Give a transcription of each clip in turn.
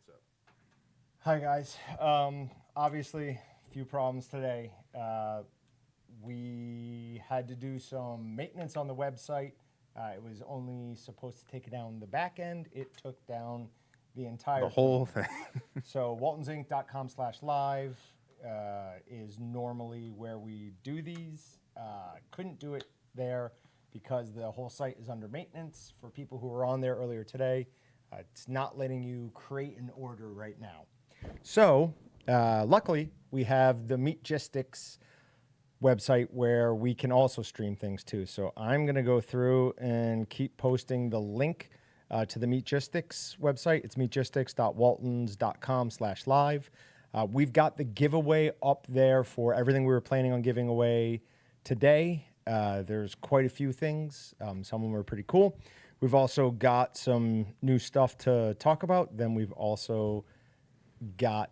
up? Hi guys. Obviously, a few problems today. We had to do some maintenance on the website. It was only supposed to take down the back end. It took down the entire whole thing. So waltonzinc.com/live is normally where we do these. Couldn't do it there because the whole site is under maintenance. For people who were on there earlier today, it's not letting you create an order right now. So luckily, we have the Meet Gistics website where we can also stream things too. So I'm going to go through and keep posting the link to the Meet Gistics website. It's meetgistics.waltons.com/live. We've got the giveaway up there for everything we were planning on giving away today. There's quite a few things. Some of them are pretty cool. We've also got some new stuff to talk about. Then we've also got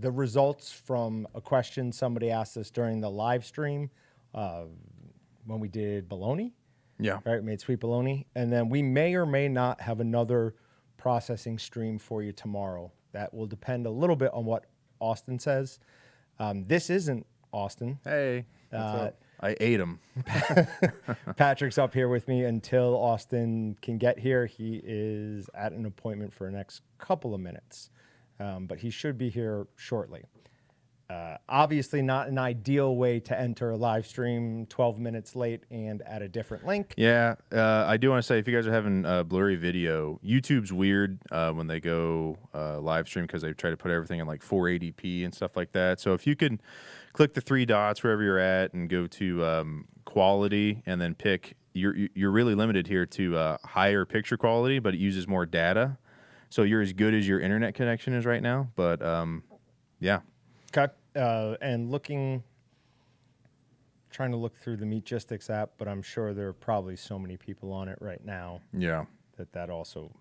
the results from a question somebody asked us during the live stream when we did bologna. Yeah. Right, we made sweet bologna. And then we may or may not have another processing stream for you tomorrow. That will depend a little bit on what Austin says. This isn't Austin. Hey, what's up? I ate him. Patrick's up here with me until Austin can get here. He is at an appointment for the next couple of minutes, but he should be here shortly. Obviously not an ideal way to enter a live stream 12 minutes late and at a different link. Yeah, I do want to say, if you guys are having blurry video, YouTube's weird when they go live stream because they try to put everything in like 480p and stuff like that. So if you could click the three dots wherever you're at and go to quality and then pick, you're really limited here to higher picture quality, but it uses more data. So you're as good as your internet connection is right now. But yeah. Okay. And trying to look through the Meet Gistics app, but I'm sure there are probably so many people on it right now. Yeah. That also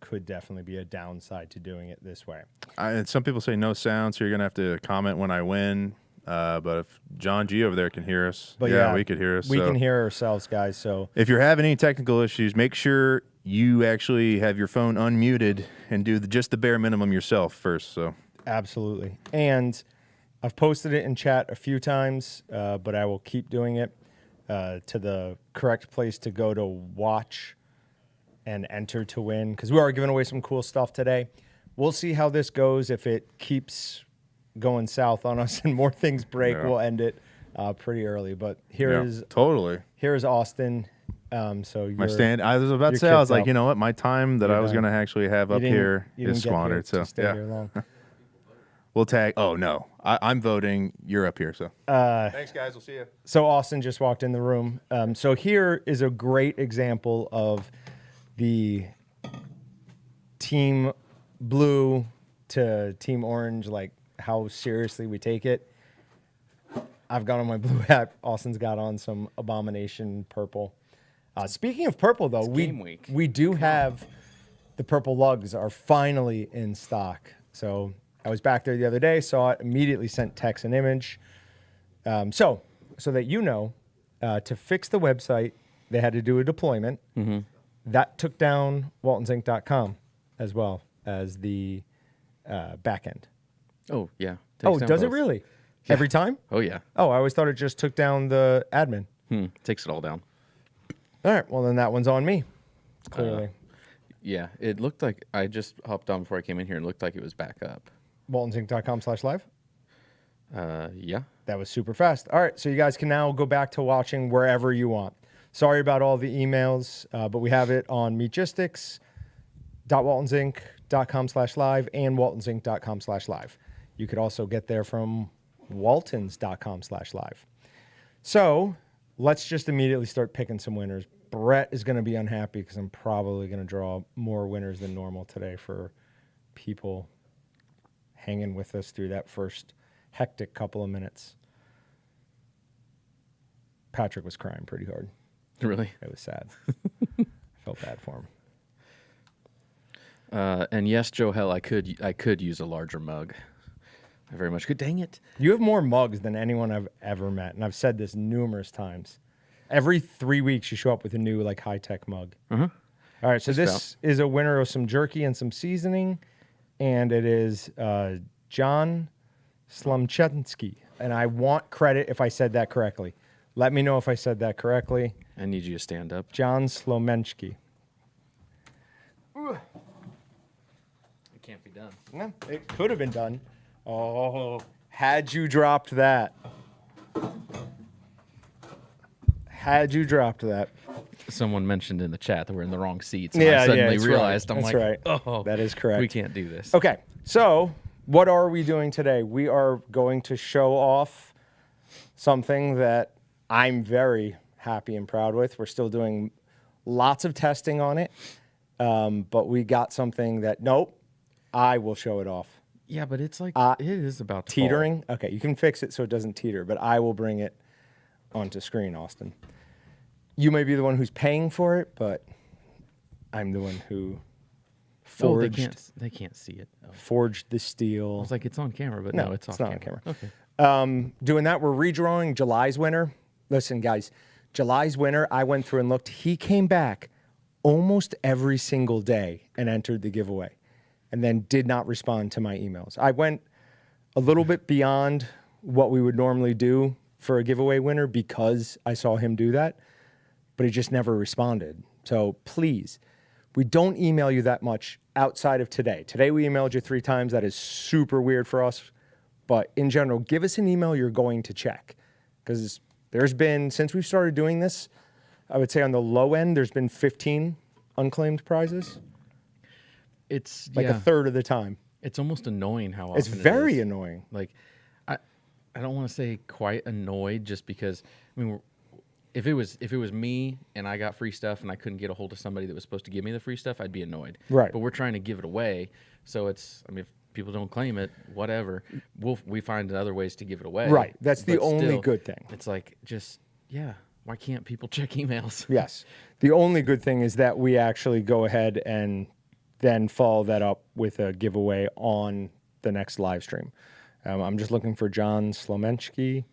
could definitely be a downside to doing it this way. Some people say no sound, so you're going to have to comment when I win. But if John G over there can hear us, but yeah, we could hear us. We can hear ourselves, guys. So if you're having any technical issues, make sure you actually have your phone unmuted and do just the bare minimum yourself first. So absolutely. And I've posted it in chat a few times, but I will keep doing it to the correct place to go to watch and enter to win, because we are giving away some cool stuff today. We'll see how this goes. If it keeps going south on us and more things break, we'll end it pretty early. But here's Austin. So my stand. I was about to say, I was like, you know what, my time that I was going to actually have up here is squandered. So yeah. We'll tag. Oh no, I'm voting. You're up here. So thanks, guys. We'll see you. So Austin just walked in the room. So here is a great example of the team blue to team orange, like how seriously we take it. I've got on my blue hat. Austin's got on some abomination purple. Speaking of purple, though, we do have the purple lugs are finally in stock. So I was back there the other day, saw it, immediately sent Tex an image. So that you know, to fix the website, they had to do a deployment. Mm-hmm. That took down waltonzinc.com as well as the back end. Oh, yeah. Oh, does it really? Yeah. Every time? Oh, yeah. Oh, I always thought it just took down the admin. Takes it all down. All right, well, then that one's on me, clearly. Yeah, it looked like, I just hopped on before I came in here and it looked like it was back up. waltonzinc.com/live? Yeah. That was super fast. All right, so you guys can now go back to watching wherever you want. Sorry about all the emails, but we have it on meetgistics.waltonzinc.com/live and waltonzinc.com/live. You could also get there from waltons.com/live. So let's just immediately start picking some winners. Brett is going to be unhappy because I'm probably going to draw more winners than normal today for people hanging with us through that first hectic couple of minutes. Patrick was crying pretty hard. Really? It was sad. I felt bad for him. And yes, Joe Hell, I could use a larger mug. I very much could. Dang it. You have more mugs than anyone I've ever met, and I've said this numerous times. Every 3 weeks, you show up with a new, like, high-tech mug. Uh-huh. All right, so Just this is a winner of some jerky and some seasoning, and it is John Slumchensky. And I want credit if I said that correctly. Let me know if I said that correctly. I need you to stand up. John Slomensky. It can't be done. No, it could have been done. Oh, had you dropped that. Had you dropped that. Someone mentioned in the chat that we're in the wrong seats. Yeah, I suddenly it's realized right. I'm That's like, right. oh, That is correct. we can't do this. Okay, so what are we doing today? We are going to show off something that I'm very happy and proud with. We're still doing lots of testing on it, but we got something that, nope, I will show it off. Yeah, but it's like, it is about to Teetering? Okay, you can fix it so it doesn't teeter, but I will bring it onto screen, Austin. You may be the one who's paying for it, but I'm the one who fall. forged, They can't see it. Oh. forged the I steel. was like, it's on camera, but No, no, it's off not camera. on camera. Okay. Doing that, we're redrawing July's winner. Listen, guys, July's winner, I went through and looked. He came back almost every single day and entered the giveaway and then did not respond to my emails. I went a little bit beyond what we would normally do for a giveaway winner because I saw him do that, but he just never responded. So please, we don't email you that much outside of today. Today we emailed you 3 times. That is super weird for us. But in general, give us an email you're going to check. Because there's been, since we've started doing this, I would say on the low end, there's been 15 unclaimed prizes. It's Like a third of the time. It's almost annoying how often It's it very is. annoying. Like, I don't want to say quite annoyed, just because I mean, if it was me and I got free stuff and I couldn't get a hold of somebody that was supposed to give me the free stuff, I'd be annoyed. Right. But we're trying to give it away, so it's. I mean, if people don't claim it, whatever. We find other ways to give it away. Right. That's the But only still, good thing. It's like why can't people check emails? Yes. The only good thing is that we actually go ahead and then follow that up with a giveaway on the next live stream. I'm just looking for John Slomensky.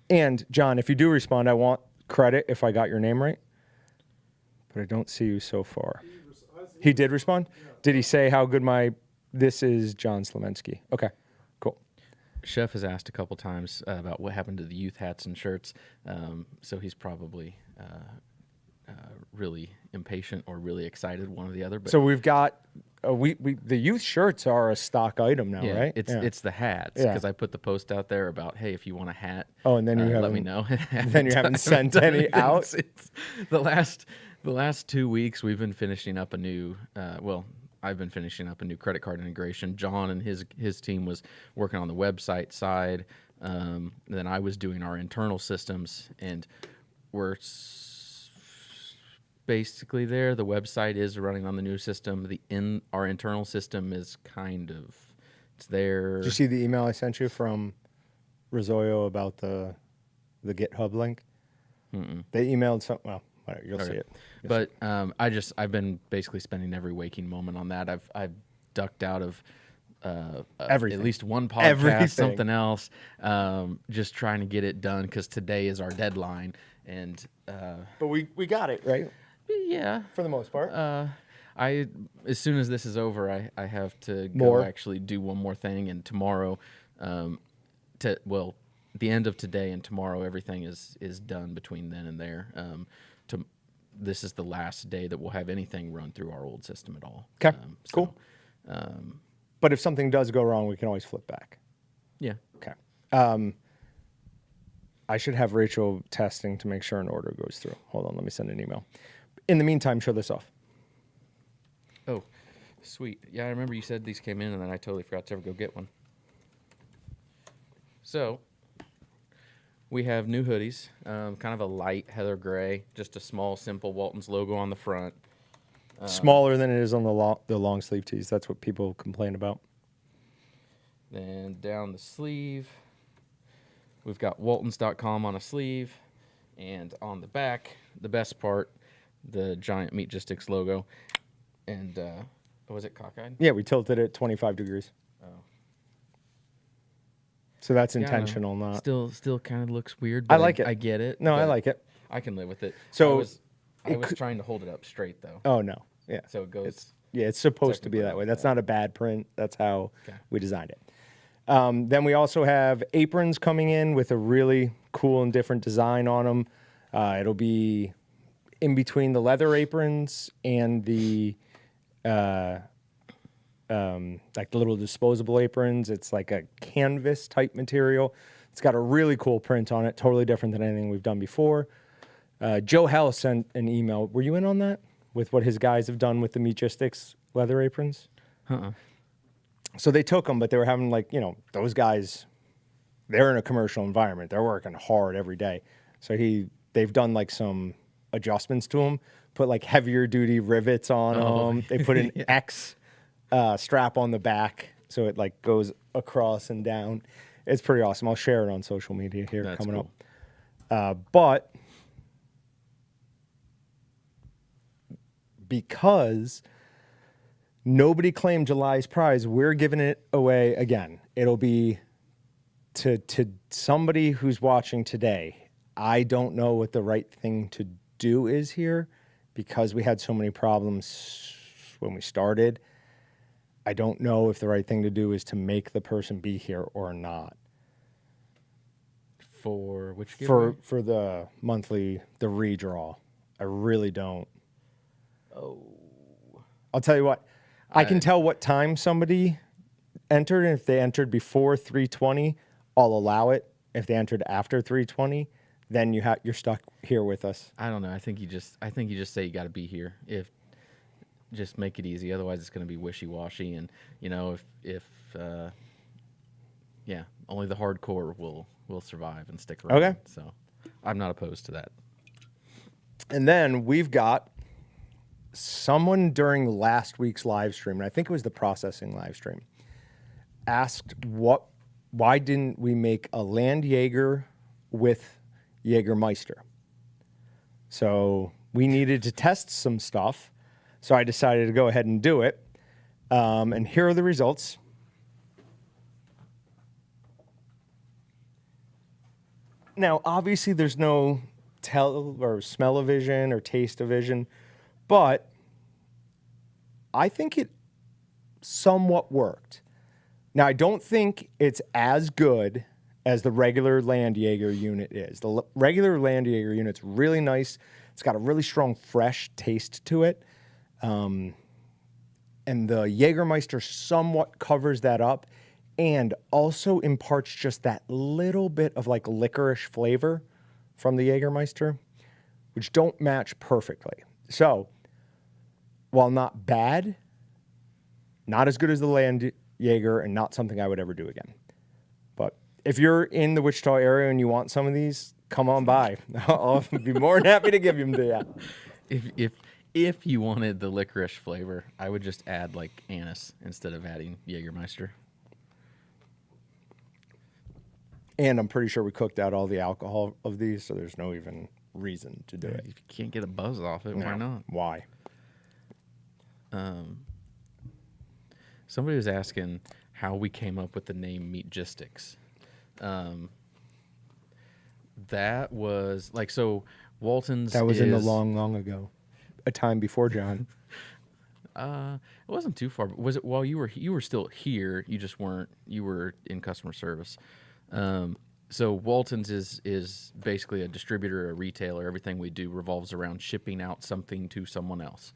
And John, if you do respond, I want credit if I got your name right. But I don't see you so far. He did respond? Yeah. Did he say how good this is John Slomensky? Okay, cool. Chef has asked a couple times about what happened to the youth hats and shirts, so he's probably really impatient or really excited, one or the other. But So we've got the youth shirts are a stock item now, yeah, right? It's the hats, Yeah. because I put the post out there about, hey, if you want a hat, Oh, and then you let me haven't- know. then you haven't sent any out? It's the last 2 weeks we've been finishing up a new. I've been finishing up a new credit card integration. John and his team was working on the website side. Then I was doing our internal systems, and we're basically there. The website is running on the new system. Our internal system is it's there. Did you see the email I sent you from Rosario about the GitHub link? Mm-mm. They emailed something. Well, you'll see it. But I've been basically spending every waking moment on that. I've ducked out of Everything. at least one podcast, Everything. something else, just trying to get it done because today is our deadline. And But we got it, right? yeah, For the most part. as soon as this is over, I have to go More? actually do one more thing, and tomorrow, the end of today and tomorrow, everything is done between then and there. This is the last day that we'll have anything run through our old system at all. Okay, cool. But if something does go wrong, we can always flip back. Yeah. Okay. I should have Rachel testing to make sure an order goes through. Hold on, let me send an email. In the meantime, show this off. Oh, sweet. Yeah, I remember you said these came in, and then I totally forgot to ever go get one. So, we have new hoodies, kind of a light heather gray, just a small, simple Walton's logo on the front. Smaller than it is on the long sleeve tees. That's what people complain about. Then down the sleeve, we've got waltons.com on a sleeve, and on the back, the best part, the giant Meat Gistics logo. And was it cockeyed? Yeah, we tilted it 25 degrees. Oh. So that's Yeah, I don't know. intentional, not. Still kind of looks weird. I But like it. I get it. No, I but like it. I can live with it. So I was trying to hold it up straight though. Oh no, Yeah. So it goes. It's supposed to be technically that way. like That's that. not a bad print. That's how Okay. we designed it. Then we also have aprons coming in with a really cool and different design on them. It'll be in between the leather aprons and the like the little disposable aprons. It's like a canvas type material. It's got a really cool print on it, totally different than anything we've done before. Joe Hell sent an email. Were you in on that with what his guys have done with the Gistics leather aprons? So they took them, but they were having those guys, they're in a commercial environment. They're working hard every day. So they've done like some adjustments to them, put like heavier duty rivets on them. They put an X strap on the back so it like goes across and down. It's pretty awesome. I'll share it on social media here That's coming cool. up. But because nobody claimed July's prize, we're giving it away again. It'll be to somebody who's watching today. I don't know what the right thing to do is here because we had so many problems when we started. I don't know if the right thing to do is to make the person be here or not. For which giveaway? For the monthly, the redraw. I really don't. Oh. I'll tell you what. I can tell what time somebody entered, and if they entered before 3:20, I'll allow it. If they entered after 3:20, then you're stuck here with us. I don't know. I think you just say you got to be here. Just make it easy. Otherwise, it's going to be wishy-washy. And if only the hardcore will survive and stick around. Okay. So I'm not opposed to that. And then we've got someone during last week's live stream, and I think it was the processing live stream, asked why didn't we make a Land Jaeger with Jägermeister? So we needed to test some stuff. So I decided to go ahead and do it. And here are the results. Now, obviously, there's no tell or smell-o-vision or taste-o-vision, but I think it somewhat worked. Now, I don't think it's as good as the regular Land Jaeger unit is. The regular Land Jaeger unit's really nice. It's got a really strong, fresh taste to it. And the Jägermeister somewhat covers that up and also imparts just that little bit of like licorice flavor from the Jägermeister, which don't match perfectly. So, while not bad, not as good as the Land Jaeger and not something I would ever do again. But if you're in the Wichita area and you want some of these, come on by. I'll be more than happy to give them to you. If you wanted the licorice flavor, I would just add like anise instead of adding Jägermeister. And I'm pretty sure we cooked out all the alcohol of these, so there's no even reason to do it. If you can't get a buzz off it, why not? Why? Somebody was asking how we came up with the name Meat Gistics. That was like, so Walton's That was in the long ago. A time before John. It wasn't too far. Was it while you were still here? You just weren't. You were in customer service. So Walton's is basically a distributor, a retailer. Everything we do revolves around shipping out something to someone else.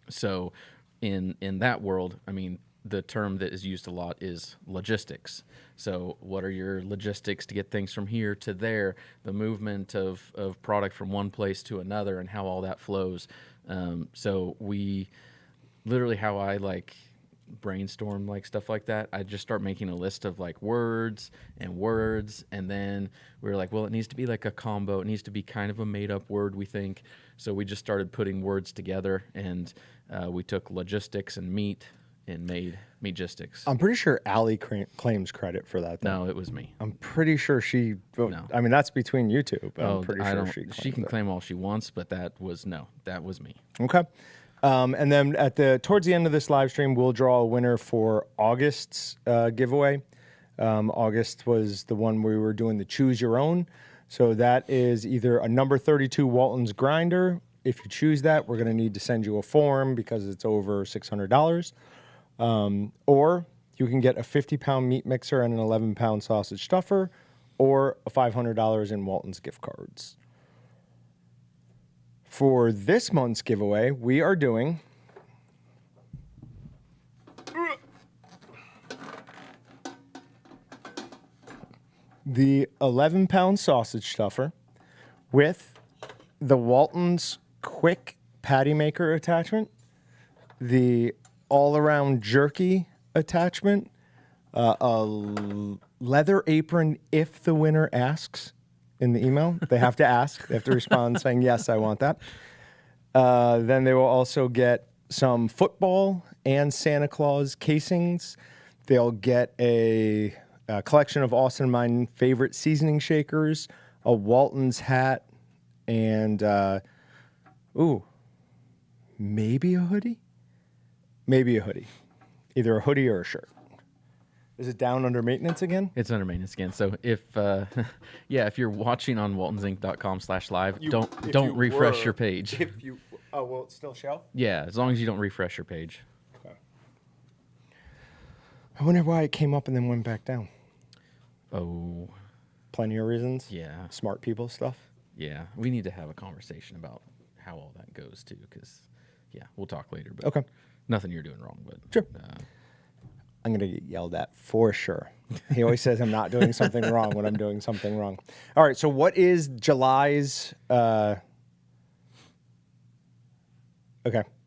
So in that world, I mean, the term that is used a lot is logistics. So what are your logistics to get things from here to there, the movement of product from one place to another and how all that flows. So we literally, how I like brainstorm like stuff like that, I just start making a list of like words, and then we were like, well, it needs to be like a combo. It needs to be kind of a made up word, we think. So we just started putting words together, and we took logistics and meat and made Meat Gistics. I'm pretty sure Allie claims credit for that, though. No, it was me. I'm pretty sure she... No. I mean, that's between you two, but I'm pretty I sure don't, she can it. claim all she wants, but that was me. Okay. And then towards the end of this live stream, we'll draw a winner for August's giveaway. August was the one where we were doing the choose your own. So that is either a number 32 Walton's grinder, If you choose that, we're going to need to send you a form because it's over $600. Or you can get a 50-pound meat mixer and an 11-pound sausage stuffer, or a $500 in Walton's gift cards. For this month's giveaway, we are doing the 11-pound sausage stuffer with the Walton's quick patty maker attachment, the all-around jerky attachment, leather apron if the winner asks in the email. They have to ask. They have to respond saying, yes, I want that. Then they will also get some football and Santa Claus casings. They'll get a collection of Austin and mine favorite seasoning shakers, a Walton's hat, and, maybe a hoodie? Maybe a hoodie. Either a hoodie or a shirt. Is it down under maintenance again? It's under maintenance again. So if if you're watching on waltonsinc.com/live, don't refresh your page. Will it still show? Yeah, as long as you don't refresh your page. Okay. I wonder why it came up and then went back down. Oh, Plenty of reasons. yeah. Smart people stuff. Yeah, we need to have a conversation about how all that goes too, because we'll talk later. But Okay. nothing you're doing wrong, but Sure. I'm going to get yelled at for sure. He always says I'm not doing something wrong when I'm doing something wrong. All right, so what is July's... Okay,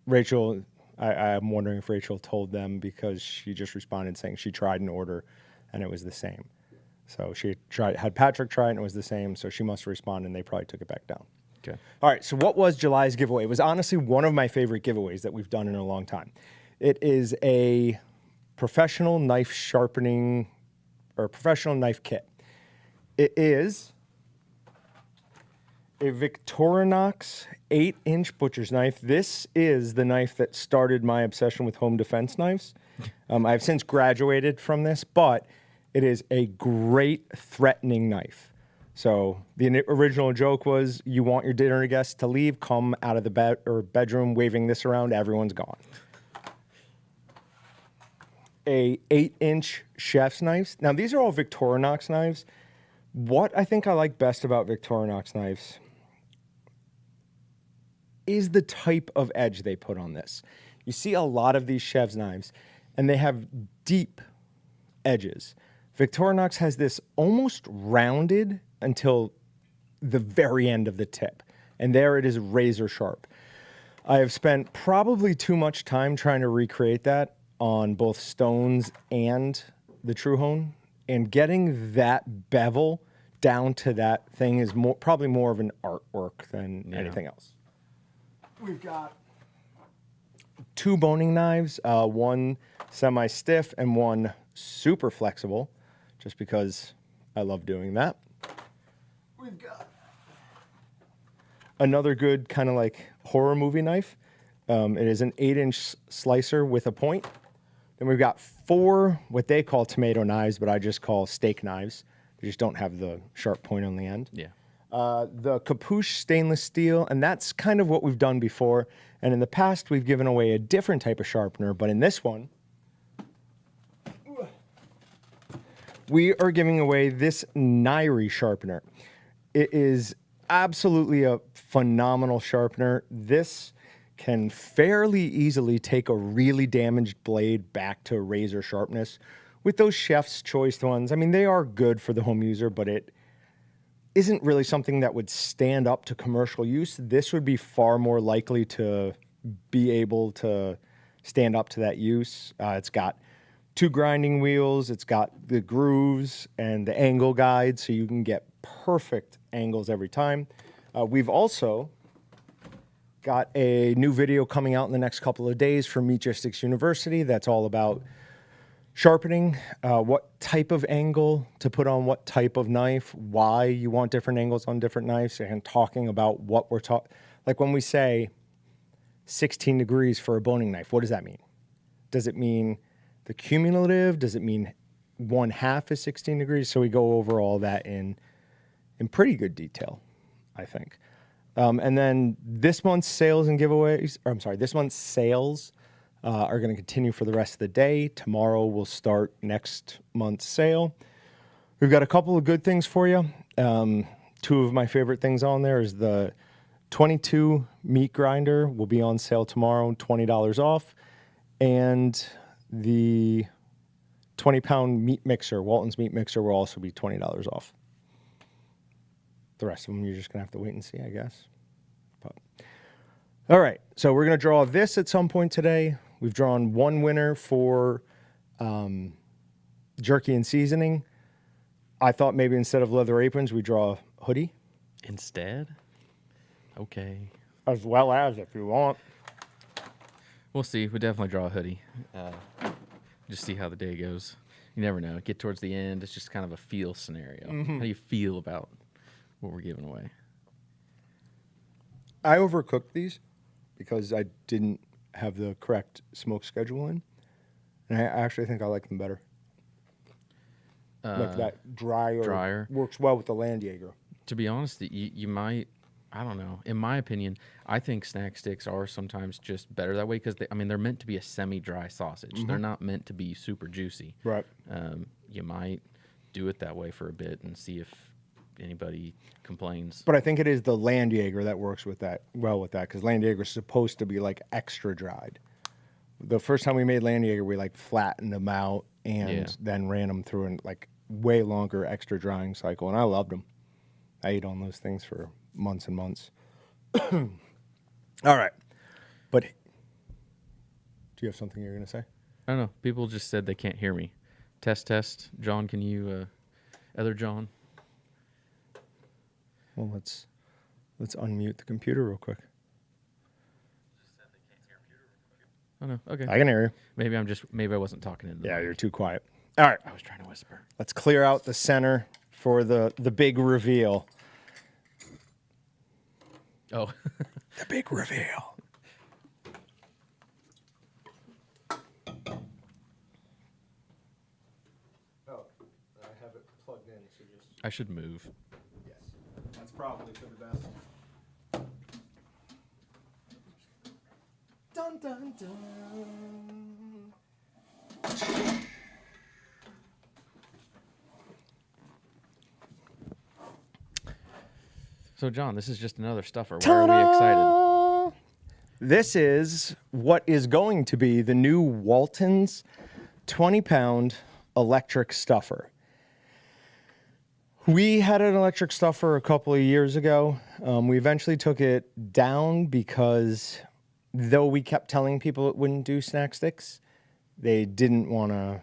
Rachel, I'm wondering if Rachel told them because she just responded saying she tried an order and it was the same. So she had Patrick try it and it was the same, so she must respond and they probably took it back down. okay. All right, so what was July's giveaway? It was honestly one of my favorite giveaways that we've done in a long time. It is a professional knife sharpening or professional knife kit. It is a Victorinox 8-inch butcher's knife. This is the knife that started my obsession with home defense knives. I've since graduated from this, but it is a great threatening knife. So the original joke was, you want your dinner guests to leave, come out of the bed or bedroom waving this around, everyone's gone. A 8-inch chef's knives. Now these are all Victorinox knives. What I think I like best about Victorinox knives is the type of edge they put on this. You see a lot of these chef's knives and they have deep edges. Victorinox has this almost rounded until the very end of the tip. And there it is razor sharp. I have spent probably too much time trying to recreate that on both stones and the True Hone. And getting that bevel down to that thing is probably more of an artwork than anything else. We've got 2 boning knives, one semi-stiff and one super flexible, just because I love doing that. We've got another good kind of like horror movie knife. It is an 8-inch slicer with a point. Then we've got 4 what they call tomato knives, but I just call steak knives. They just don't have the sharp point on the end. Yeah. The Capuche stainless steel, and that's kind of what we've done before. And in the past, we've given away a different type of sharpener, but in this one, we are giving away this Nairi sharpener. It is absolutely a phenomenal sharpener. This can fairly easily take a really damaged blade back to razor sharpness. With those chef's choice ones, I mean, they are good for the home user, but it isn't really something that would stand up to commercial use. This would be far more likely to be able to stand up to that use. It's got 2 grinding wheels, it's got the grooves and the angle guide, so you can get perfect angles every time. We've also got a new video coming out in the next couple of days from Gistics University that's all about sharpening, what type of angle to put on what type of knife, why you want different angles on different knives, and talking about what we're talking. Like when we say 16 degrees for a boning knife, what does that mean? Does it mean the cumulative? Does it mean 1/2 is 16 degrees? So we go over all that in pretty good detail, I think. And then this month's sales and giveaways, or I'm sorry, this month's sales are going to continue for the rest of the day. Tomorrow we'll start next month's sale. We've got a couple of good things for you. Two of my favorite things on there is the 22 meat grinder will be on sale tomorrow, $20 off. And the 20-pound meat mixer, Walton's meat mixer, will also be $20 off. The rest of them, you're just going to have to wait and see, I guess. But, all right, so we're going to draw this at some point today. We've drawn one winner for jerky and seasoning. I thought maybe instead of leather aprons, we draw a hoodie. Instead? Okay. As well as if you want. We'll see. We'll definitely draw a hoodie. Just see how the day goes. You never know. Get towards the end. It's just kind of a feel scenario. How do you feel about what we're giving away? I overcooked these because I didn't have the correct smoke schedule in. And I actually think I like them better. Like that drier works well with the Land Jaeger. To be honest, you might, I don't know. In my opinion, I think snack sticks are sometimes just better that way because they're meant to be a semi-dry sausage. They're not meant to be super juicy. Right. You might do it that way for a bit and see if anybody complains. But I think it is the Land Jaeger that works with that because Land Jaeger is supposed to be like extra dried. The first time we made Land Jaeger, we like flattened them out and then ran them through a like way longer extra drying cycle, and I loved them. I ate on those things for months and months. All right. But do you have something you're going to say? I don't know. People just said they can't hear me. Test. John, can you, other John? Well, let's unmute the computer real quick. Oh, no. Okay. I can hear you. Maybe I wasn't talking in the mic. You're too quiet. All right. I was trying to whisper. Let's clear out the center for the big reveal. Oh. The big reveal. Oh, I have it plugged in, so just... I should move. Yes, that's probably for the best. Dun, dun, dun. So, John, this is just another stuffer. Why are we excited? This is what is going to be the new Walton's 20-pound electric stuffer. We had an electric stuffer a couple of years ago. We eventually took it down because though we kept telling people it wouldn't do snack sticks, they didn't want to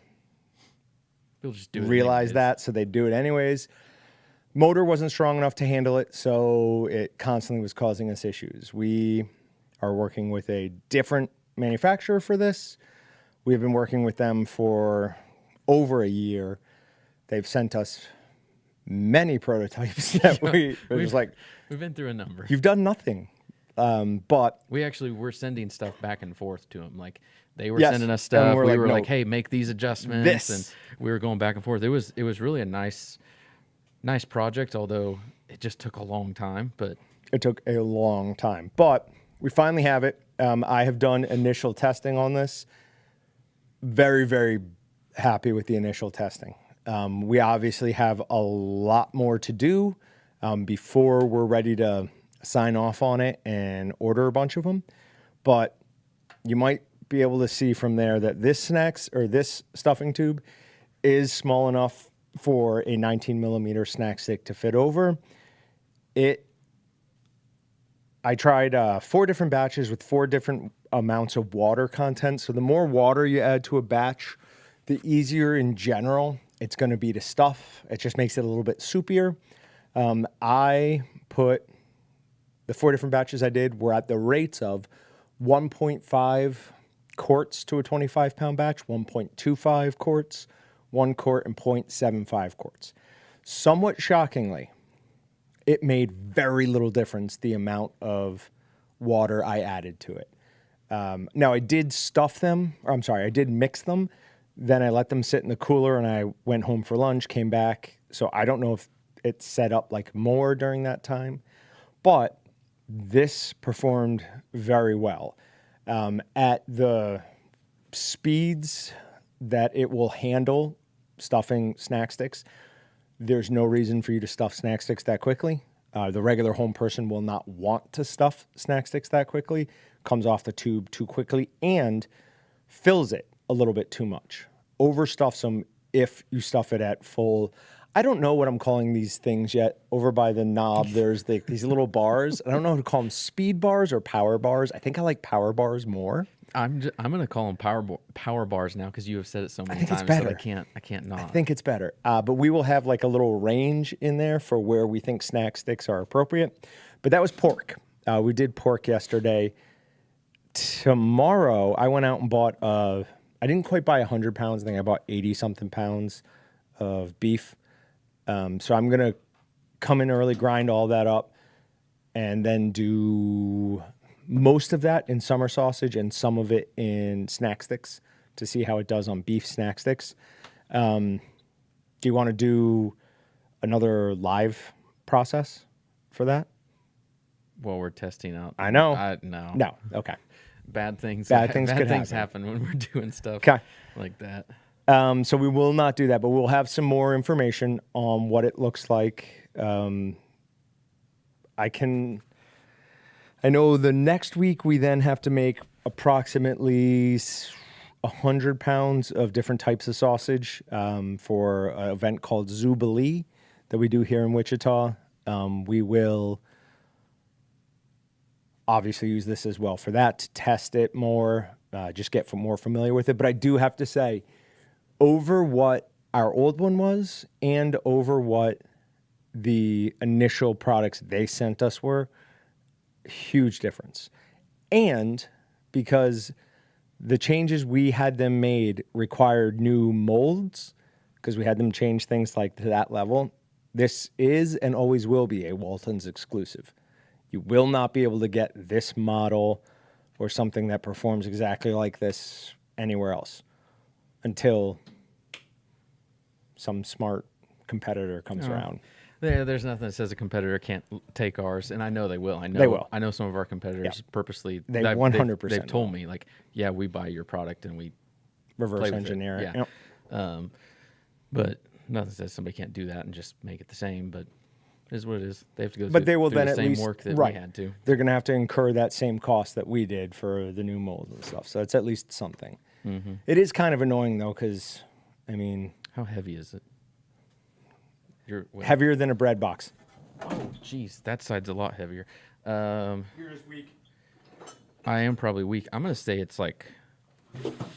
realize that, so they'd do it anyways. Motor wasn't strong enough to handle it, so it constantly was causing us issues. We are working with a different manufacturer for this. We've been working with them for over a year. They've sent us many prototypes that we're just like... We've been through a number. You've done nothing. But... We actually were sending stuff back and forth to them. Like, they were sending us stuff. We were like, hey, make these adjustments. And we were going back and forth. It was really a nice project, although it just took a long time. But it took a long time. But we finally have it. I have done initial testing on this. Very, very happy with the initial testing. We obviously have a lot more to do before we're ready to sign off on it and order a bunch of them. But you might be able to see from there that this stuffing tube is small enough for a 19 millimeter snack stick to fit over. I tried 4 different batches with 4 different amounts of water content. So the more water you add to a batch, the easier in general it's going to be to stuff. It just makes it a little bit soupier. I put the 4 different batches I did were at the rates of 1.5 quarts to a 25-pound batch, 1.25 quarts, 1 quart, and 0.75 quarts. Somewhat shockingly, it made very little difference the amount of water I added to it. Now, I did I did mix them. Then I let them sit in the cooler, and I went home for lunch, came back. So I don't know if it set up like more during that time. But this performed very well. At the speeds that it will handle stuffing snack sticks, there's no reason for you to stuff snack sticks that quickly. The regular home person will not want to stuff snack sticks that quickly, comes off the tube too quickly, and fills it a little bit too much. Overstuffs them if you stuff it at full. I don't know what I'm calling these things yet. Over by the knob, there's these little bars. I don't know how to call them, speed bars or power bars. I think I like power bars more. I'm going to call them power bars now because you have said it so many think it's times better. that I can't not. I think it's better. But we will have like a little range in there for where we think snack sticks are appropriate. But that was pork. We did pork yesterday. Tomorrow, I went out and bought, I didn't quite buy 100 pounds. I think I bought 80-something pounds of beef. So I'm going to come in early, grind all that up, and then do most of that in summer sausage and some of it in snack sticks to see how it does on beef snack sticks. Do you want to do another live process for that? Well, we're testing out. I know. No. No. Okay. Bad things could happen when we're doing stuff Okay. like that. So we will not do that, but we'll have some more information on what it looks like. I know the next week we then have to make approximately 100 pounds of different types of sausage for an event called Zubilee that we do here in Wichita. We will obviously use this as well for that, to test it more, just get more familiar with it. But I do have to say, over what our old one was and over what the initial products they sent us were, huge difference. And because the changes we had them made required new molds, because we had them change things like to that level, this is and always will be a Walton's exclusive. You will not be able to get this model or something that performs exactly like this anywhere else until some smart competitor comes around. There's nothing that says a competitor can't take ours, and I know they will. They will. I know some of our competitors purposely. They 100% They've told me, like, yeah, we buy your product and we Reverse play with engineer it. Yeah. Yep. But nothing says somebody can't do that and just make it the same. But it is what it is. They have to go. But they will then the at same least work that right. we had to. They're going to have to incur that same cost that we did for the new mold and stuff. So it's at least something. Mm-hmm. It is kind of annoying though, because I mean, how heavy is it? Heavier than a bread box. Oh, geez, that side's a lot heavier. You're just weak. I am probably weak. I'm gonna say it's like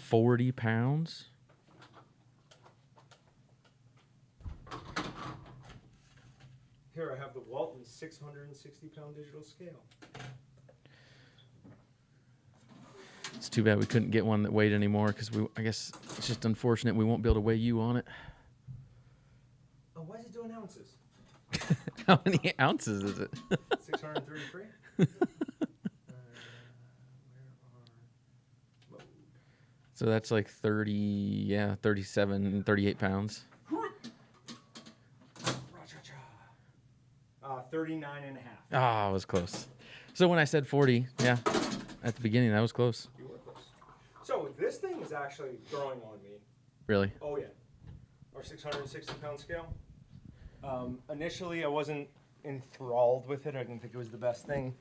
40 pounds. Here I have the Walton 660-pound digital scale. It's too bad we couldn't get one that weighed anymore because I guess it's just unfortunate we won't be able to weigh you on it. Oh, why is it doing ounces? How many ounces is it? 633. So that's like 37, 38 pounds. 39 and a half. Ah, I was close. So when I said 40, yeah, at the beginning, that was close. You were close. So this thing is actually growing on me. Really? Oh, yeah. Our 660-pound scale. Initially, I wasn't enthralled with it. I didn't think it was the best thing.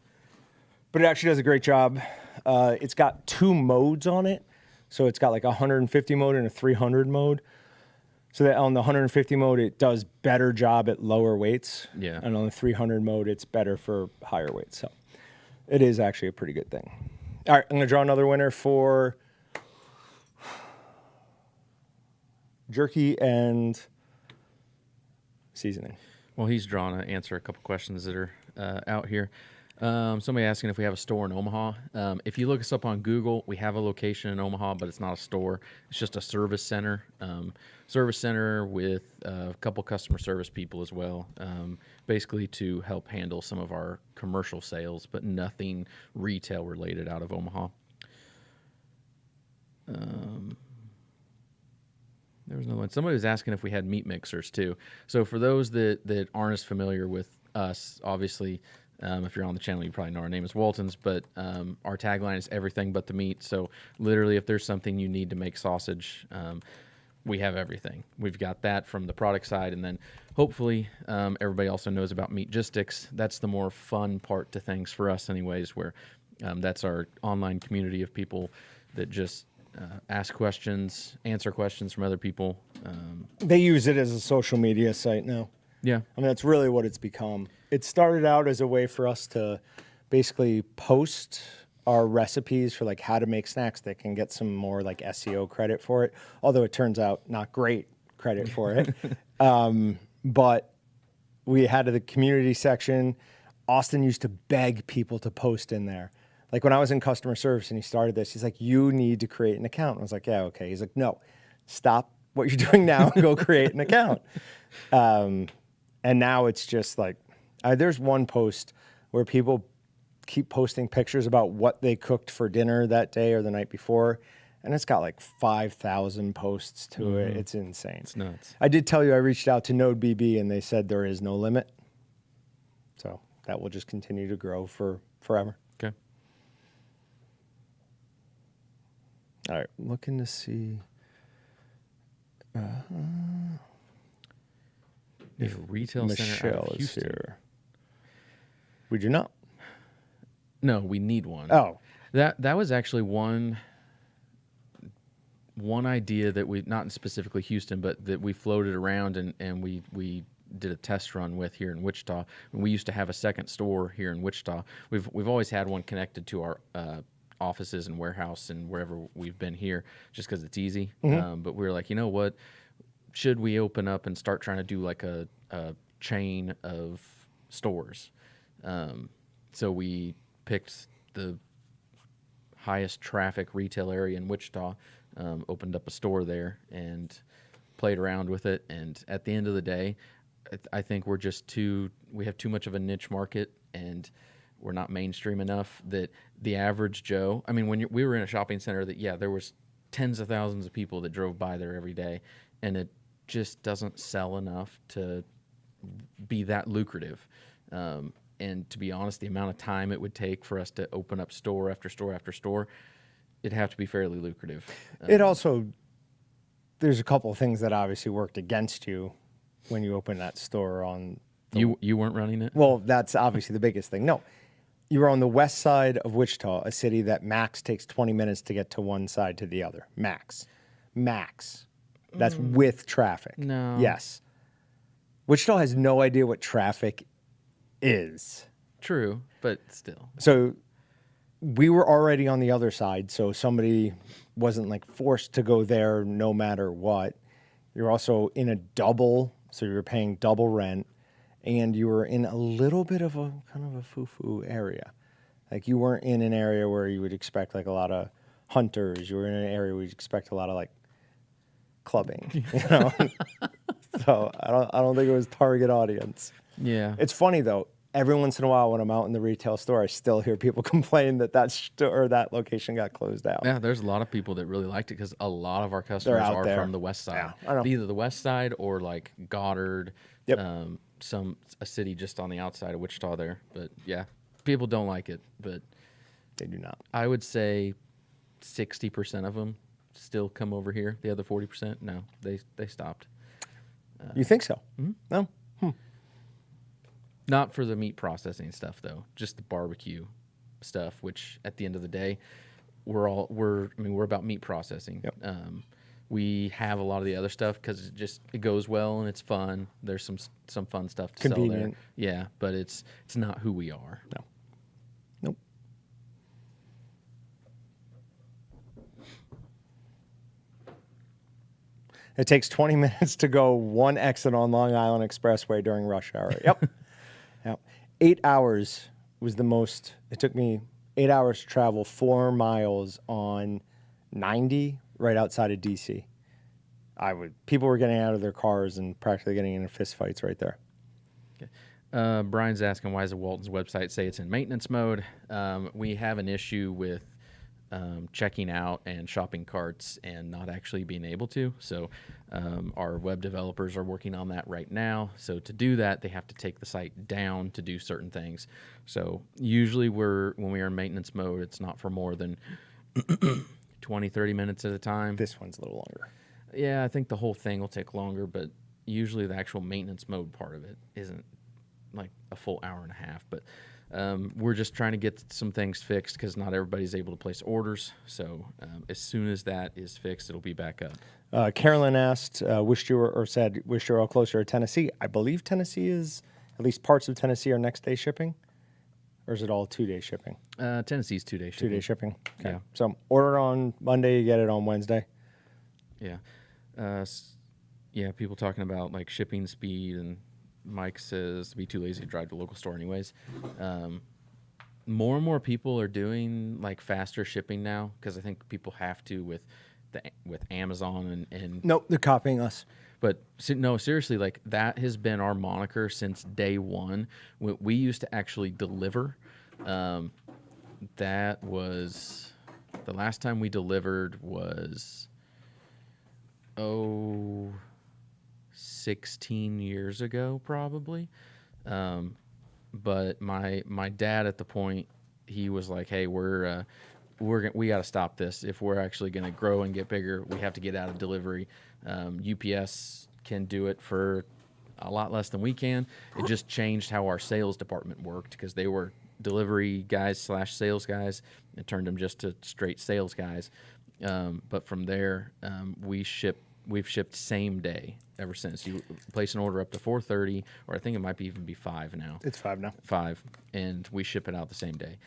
But it actually does a great job. It's got 2 modes on it. So it's got like a 150 mode and a 300 mode. So that on the 150 mode, it does better job at lower weights. Yeah. And on the 300 mode, it's better for higher weights. So it is actually a pretty good thing. All right, I'm going to draw another winner for jerky and seasoning. Well, he's drawn to answer a couple questions that are out here. Somebody asking if we have a store in Omaha. If you look us up on Google, we have a location in Omaha, but it's not a store. It's just a service center. Service center with a couple customer service people as well, basically to help handle some of our commercial sales, but nothing retail related out of Omaha. There was another one. Somebody was asking if we had meat mixers too. So for those that aren't as familiar with us, obviously, If you're on the channel, you probably know our name is Waltons, but our tagline is everything but the meat. So literally, if there's something you need to make sausage, we have everything. We've got that from the product side, and then hopefully everybody also knows about Meat Gistics. That's the more fun part to things for us anyways, where that's our online community of people that just ask questions, answer questions from other people. They use it as a social media site now. Yeah. I mean, that's really what it's become. It started out as a way for us to basically post our recipes for like how to make snacks that can get some more like SEO credit for it. Although it turns out not great credit for it. But we had the community section. Austin used to beg people to post in there. Like when I was in customer service and he started this, he's like, you need to create an account. I was like, yeah, okay. He's like, no, stop what you're doing now and go create an account. And now it's just like, there's one post where people keep posting pictures about what they cooked for dinner that day or the night before. And it's got like 5,000 posts to it. It's insane. It's nuts. I did tell you I reached out to Node BB and they said there is no limit. So that will just continue to grow for forever. Okay. All right. Looking to see. If retail center out Michelle of is Houston. here. We do not. No, we need one. Oh, That was actually one idea that we, not specifically Houston, but that we floated around and we did a test run with here in Wichita. We used to have a second store here in Wichita. We've always had one connected to our offices and warehouse and wherever we've been here, just because it's easy. But we were like, you know what? Should we open up and start trying to do like a chain of stores? So we picked the highest traffic retail area in Wichita, opened up a store there and played around with it. And at the end of the day, I think we have too much of a niche market and we're not mainstream enough that the average Joe, I mean, we were in a shopping center that, yeah, there was tens of thousands of people that drove by there every day, and it just doesn't sell enough to be that lucrative. And to be honest, the amount of time it would take for us to open up store after store after store, it'd have to be fairly lucrative. it also, there's a couple of things that obviously worked against you when you opened that store on. You weren't running it? Well, that's obviously the biggest thing. No, you were on the west side of Wichita, a city that max takes 20 minutes to get to one side to the other. Max. That's with traffic. No. Yes. Wichita has no idea what traffic is. True, but still. So we were already on the other side, so somebody wasn't like forced to go there no matter what. You're also in a double, so you're paying double rent, and you were in a little bit of a kind of a foo-foo area. Like you weren't in an area where you would expect like a lot of hunters. You were in an area where you'd expect a lot of like clubbing, you know? So I don't think it was target audience. Yeah. It's funny though. Every once in a while, when I'm out in the retail store, I still hear people complain that that location got closed out. Yeah, there's a lot of people that really liked it because a lot of our customers out are there. from the west side. Yeah, I know. Either the west side or like Goddard, Yep. a city just on the outside of Wichita there. But yeah, people don't like it. But They do not. I would say 60% of them still come over here. The other 40%, no, they stopped. You think so? Mm-hmm. No. Not for the meat processing stuff though, just the barbecue stuff. Which at the end of the day, we're about meat processing. Yep. We have a lot of the other stuff because it goes well and it's fun. There's some fun stuff to Convenient. sell there. Yeah, but it's not who we are. No. Nope. It takes 20 minutes to go one exit on Long Island Expressway during rush hour. Yep. Yep. 8 hours was the most. It took me 8 hours to travel 4 miles on 90 right outside of DC. People were getting out of their cars and practically getting into fistfights right there. Brian's asking, why does the Walton's website say it's in maintenance mode? We have an issue with checking out and shopping carts and not actually being able to. So our web developers are working on that right now. So to do that, they have to take the site down to do certain things. So usually when we are in maintenance mode, it's not for more than 20, 30 minutes at a time. This one's a little longer. Yeah, I think the whole thing will take longer, but usually the actual maintenance mode part of it isn't like a full hour and a half. But we're just trying to get some things fixed because not everybody's able to place orders. So as soon as that is fixed, it'll be back up. Carolyn asked, wished you were all closer to Tennessee. I believe Tennessee is, at least parts of Tennessee are next day shipping. Or is it all 2-day shipping? Tennessee's 2-day shipping. 2-day shipping. Okay. Yeah. So order on Monday, you get it on Wednesday. Yeah. Yeah, people talking about like shipping speed, and Mike says to be too lazy to drive to the local store anyways. More and more people are doing like faster shipping now because I think people have to with Amazon and Nope, they're copying us. But no, seriously, like that has been our moniker since day one. We used to actually deliver. That was the last time we delivered was 16 years ago, probably. But my dad at the point, he was like, "Hey, we got to stop this. If we're actually going to grow and get bigger, we have to get out of delivery. UPS can do it for a lot less than we can. It just changed how our sales department worked because they were delivery guys / sales guys. It turned them just to straight sales guys. But from there, we've shipped same day ever since. You place an order up to 4:30, or I think it might even be 5 now. It's 5 now. 5, and we ship it out the same day.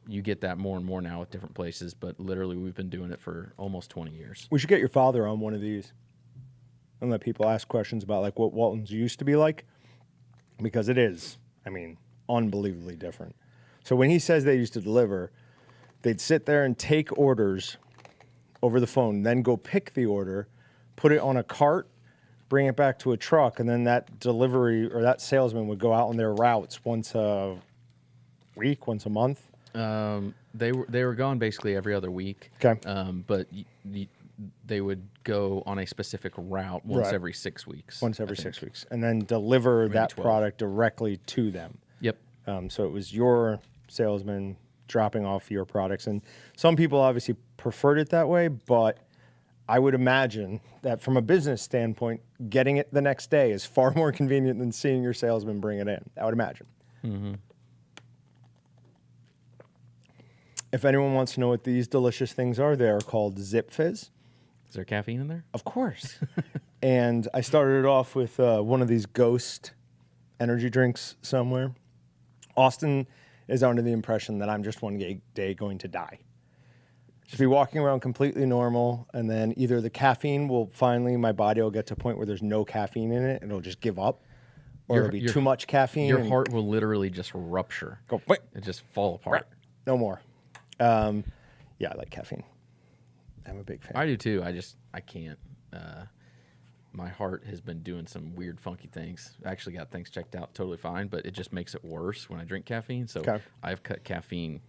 You get that more and more now with different places, but literally we've been doing it for almost 20 years. We should get your father on one of these and let people ask questions about like what Walton's used to be like, because it is, I mean, unbelievably different. So when he says they used to deliver, they'd sit there and take orders over the phone, then go pick the order, put it on a cart, bring it back to a truck, and then that delivery or that salesman would go out on their routes once a week, once a month. They were gone basically every other week. Okay. But they would go on a specific route once Right. every 6 weeks. Once every 6 weeks, and then deliver that 12. product directly to them. Yep. So it was your salesman dropping off your products. And some people obviously preferred it that way, but I would imagine that from a business standpoint, getting it the next day is far more convenient than seeing your salesman bring it in. I would imagine. Mm-hmm. If anyone wants to know what these delicious things are, they are called Zip Fizz. Is there caffeine in there? Of course. And I started it off with one of these Ghost energy drinks somewhere. Austin is under the impression that I'm just one day going to die. Just be walking around completely normal, and then either the caffeine will finally, my body will get to a point where there's no caffeine in it, and it'll just give up, or it'll be too much caffeine. Your heart will literally just rupture. Go, wait, It just fall apart. no more. Yeah, I like caffeine. I'm a big fan. I do too. I can't. My heart has been doing some weird, funky things. I actually got things checked out totally fine, but it just makes it worse when I drink caffeine. So Okay. I've cut caffeine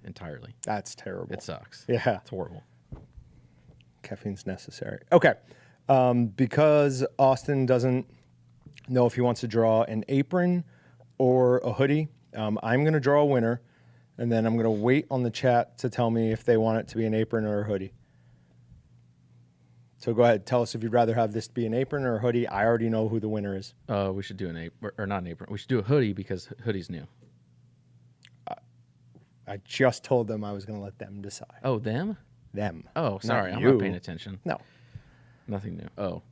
entirely. That's terrible. It sucks. Yeah. It's horrible. Caffeine's necessary. Okay. Because Austin doesn't know if he wants to draw an apron or a hoodie, I'm going to draw a winner, and then I'm going to wait on the chat to tell me if they want it to be an apron or a hoodie. So go ahead. Tell us if you'd rather have this be an apron or a hoodie. I already know who the winner is. We should do an apron, or not an apron. We should do a hoodie because hoodie's new. I just told them I was going to let them decide. Oh, them? Them. Oh, sorry. I'm you. not paying attention. No. Nothing new. Oh.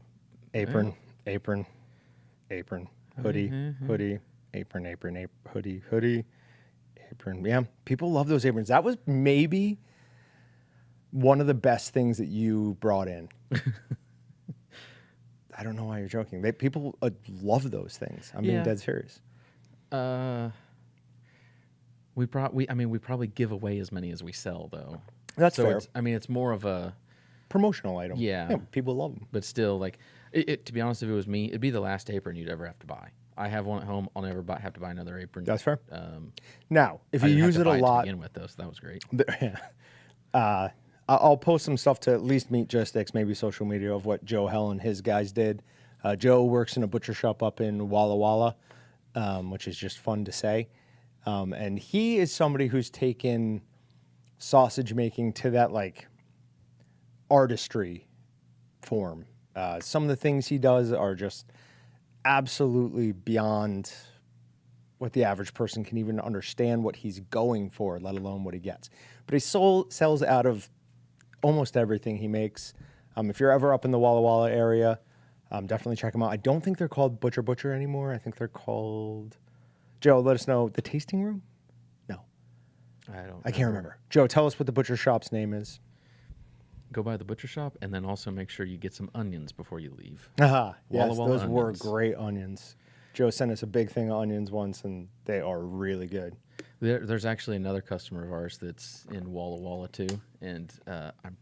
Apron, Oh. apron, apron, hoodie, hoodie, apron, apron, hoodie, hoodie, apron. Yeah, people love those aprons. That was maybe one of the best things that you brought in. I don't know why you're joking. People love those things. I'm being Yeah. dead serious. We probably give away as many as we sell, though. That's so fair. it's more of a, Promotional item. Yeah. People love them. but still, like, to be honest, if it was me, it'd be the last apron you'd ever have to buy. I have one at home. I'll never have to buy another apron. That's fair. Um, Now, if I you didn't have use to it buy a to lot, begin with, though, so that was great. I'll post some stuff to at least meet Gistics, maybe social media of what Joe Hell and his guys did. Joe works in a butcher shop up in Walla Walla, which is just fun to say. And he is somebody who's taken sausage making to that like artistry form. Some of the things he does are just absolutely beyond what the average person can even understand what he's going for, let alone what he gets. But he sells out of almost everything he makes. If you're ever up in the Walla Walla area, definitely check them out. I don't think they're called Butcher anymore. I think they're called... Joe, let us know. The Tasting Room? No. I can't remember. Joe, tell us what the butcher shop's name is. Go by the butcher shop, and then also make sure you get some onions before you leave. Aha, yes, Walla Walla those were onions. great onions. Joe sent us a big thing of onions once, and they are really good. There's actually another customer of ours that's in Walla Walla too, and I'm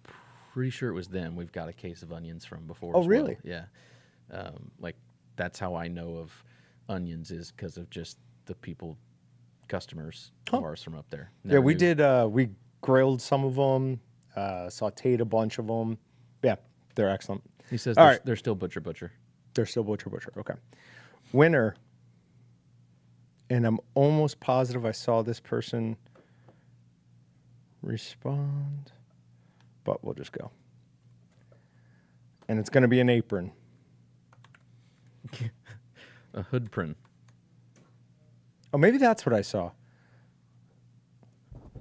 pretty sure it was them. We've got a case of onions from before. Oh, as really? Well. Yeah. Like that's how I know of onions is because of just the customers of ours from up there. Yeah, we did. We grilled some of them, sautéed a bunch of them. Yeah, they're excellent. He says All right. they're still butcher. They're still butcher. Okay. Winner. And I'm almost positive I saw this person respond, but we'll just go. And it's going to be an apron. A hood print. Oh, maybe that's what I saw.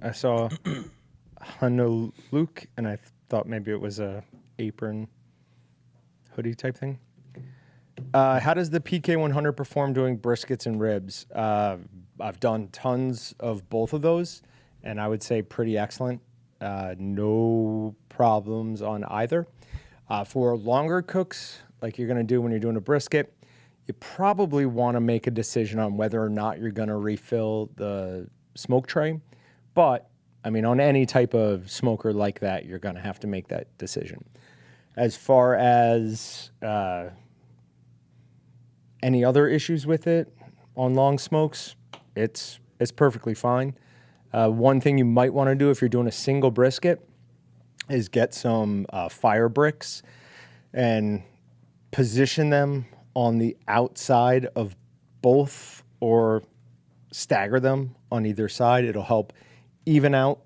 I saw Luke, and I thought maybe it was a apron hoodie type thing. How does the PK100 perform doing briskets and ribs? I've done tons of both of those, and I would say pretty excellent. No problems on either. For longer cooks, like you're going to do when you're doing a brisket, you probably want to make a decision on whether or not you're going to refill the smoke tray. But, I mean, on any type of smoker like that, you're going to have to make that decision. As far as any other issues with it on long smokes, it's perfectly fine. One thing you might want to do if you're doing a single brisket is get some fire bricks and position them on the outside of both or stagger them on either side. It'll help even out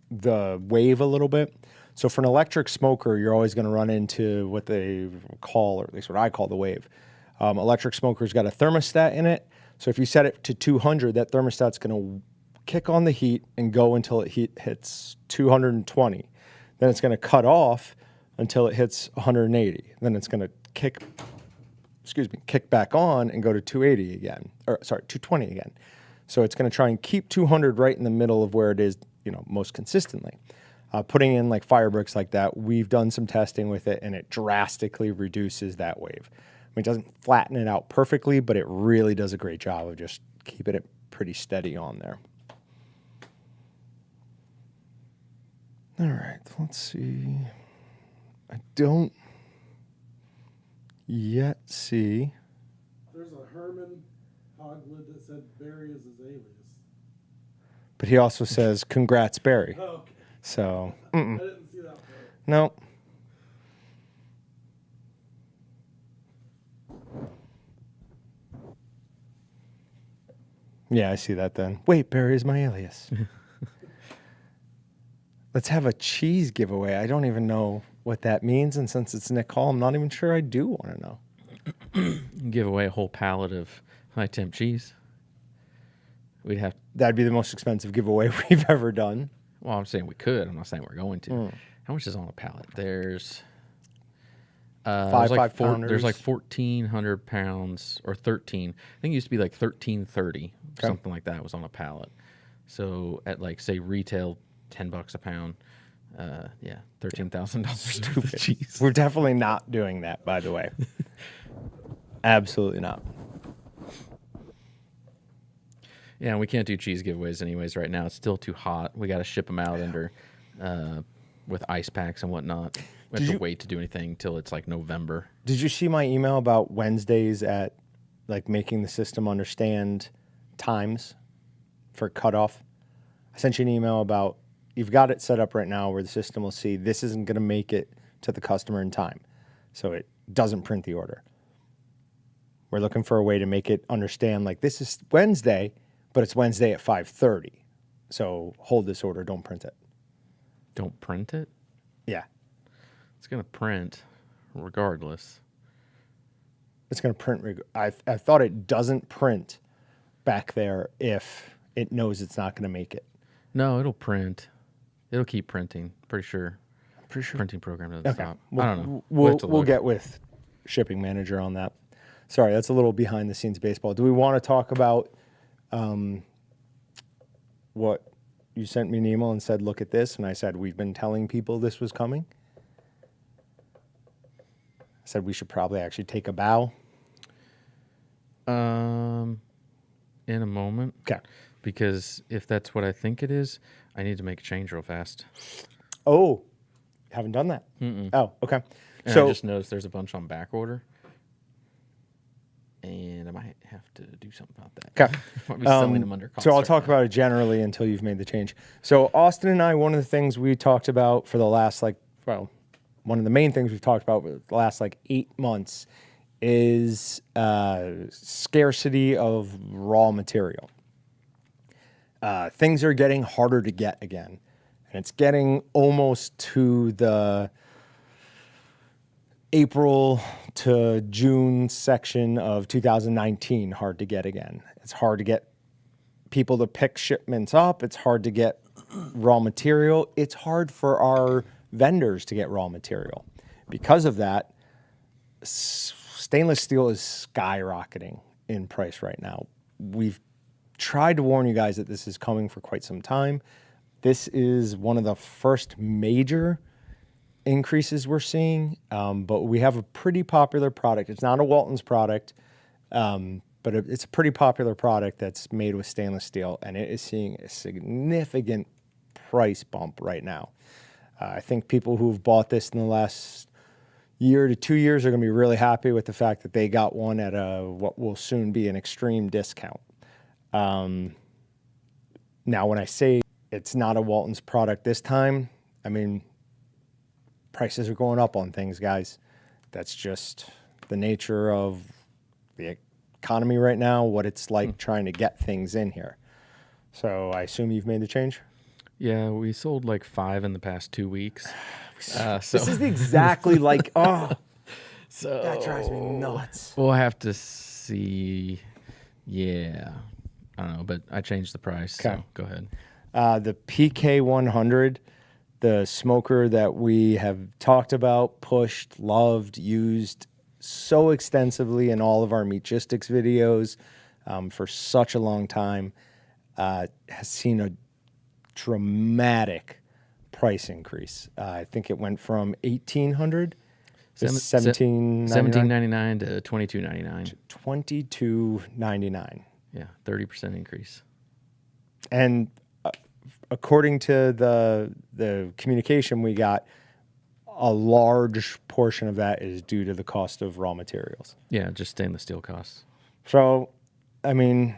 the wave a little bit. So for an electric smoker, you're always going to run into what they call, or at least what I call the wave. Electric smoker's got a thermostat in it. So if you set it to 200, that thermostat's going to kick on the heat and go until it hits 220. Then it's going to cut off until it hits 180. Then it's going to kick back on and go to 280 again, or sorry, 220 again. So it's going to try and keep 200 right in the middle of where it is, most consistently. Putting in like fire bricks like that, we've done some testing with it, and it drastically reduces that wave. I mean, it doesn't flatten it out perfectly, but it really does a great job of just keeping it pretty steady on there. All right, let's see. I don't yet see. There's a Herman Hoglid that said Barry is his alias. But he also says, congrats, Barry. Oh, okay. So, I didn't see that part. no. Yeah, I see that then. Wait, Barry is my alias. Let's have a cheese giveaway. I don't even know what that means. And since it's Nick Hall, I'm not even sure I do want to know. Give away a whole pallet of high temp cheese. We'd have. That'd be the most expensive giveaway we've ever done. Well, I'm saying we could. I'm not saying we're going to. How much is on a pallet? There's Five there's like pounders. there's like 1,400 pounds or 13. I think it used to be like 1,330, something like that was on a pallet. So at like say retail, $10 a pound. Yeah, $13,000 worth of cheese. We're definitely not doing that, by the way. Absolutely not. Yeah, we can't do cheese giveaways anyways right now. It's still too hot. We got to ship them out under with ice packs and whatnot. We have to wait to do anything till it's like November. Did you see my email about Wednesdays at like making the system understand times for cutoff? I sent you an email about you've got it set up right now where the system will see this isn't going to make it to the customer in time. So it doesn't print the order. We're looking for a way to make it understand like this is Wednesday, but it's Wednesday at 5:30. So hold this order, don't print it. Don't print it? Yeah. It's going to print regardless. It's going to print. I thought it doesn't print back there if it knows it's not going to make it. No, it'll print. It'll keep printing. Pretty sure. Pretty sure. Printing program doesn't Okay. stop. We'll, I don't know. We'll get with shipping manager on that. Sorry, that's a little behind the scenes baseball. Do we want to talk about what you sent me an email and said, look at this? And I said, we've been telling people this was coming. I said we should probably actually take a bow. In a moment. Okay. Because if that's what I think it is, I need to make a change real fast. Oh, haven't done that. Oh, okay. And So I just noticed there's a bunch on back order. And I might have to do something about that. Okay. Might be selling them under cost. So I'll right talk now. about it generally until you've made the change. So Austin and I, one of the things we talked about for the last one of the main things we've talked about for the last 8 months is scarcity of raw material. Things are getting harder to get again, and it's getting almost to the April to June section of 2019 hard to get again. It's hard to get people to pick shipments up. It's hard to get raw material. It's hard for our vendors to get raw material. Because of that, stainless steel is skyrocketing in price right now. We've tried to warn you guys that this is coming for quite some time. This is one of the first major increases we're seeing, but we have a pretty popular product. It's not a Walton's product, but it's a pretty popular product that's made with stainless steel, and it is seeing a significant price bump right now. I think people who've bought this in the last year to 2 years are going to be really happy with the fact that they got one at what will soon be an extreme discount. Now, when I say it's not a Walton's product this time, I mean, prices are going up on things, guys. That's just the nature of the economy right now, what it's like trying to get things in here. So I assume you've made the change? Yeah, we sold 5 in the past 2 weeks. So This is exactly that so drives me nuts. we'll have to see. Yeah. I don't know, but I changed the price. Okay. So go ahead. The PK100, the smoker that we have talked about, pushed, loved, used so extensively in all of our Meat Gistics videos for such a long time, has seen a dramatic price increase. I think it went from $1,800 to $1,799. $17.99 to $22.99. $22.99. Yeah, 30% increase. And according to the communication we got, a large portion of that is due to the cost of raw materials. Yeah, just stainless steel costs. So, I mean,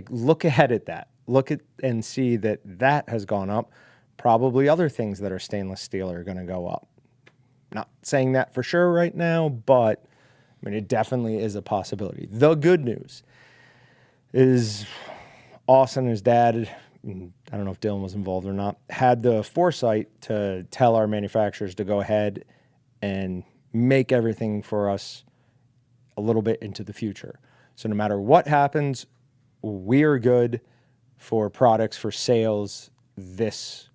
look ahead at that. Look at and see that has gone up. Probably other things that are stainless steel are going to go up. Not saying that for sure right now, but I mean, it definitely is a possibility. The good news is Austin, his dad, I don't know if Dylan was involved or not, had the foresight to tell our manufacturers to go ahead and make everything for us a little bit into the future. So no matter what happens, we are good for products, for sales this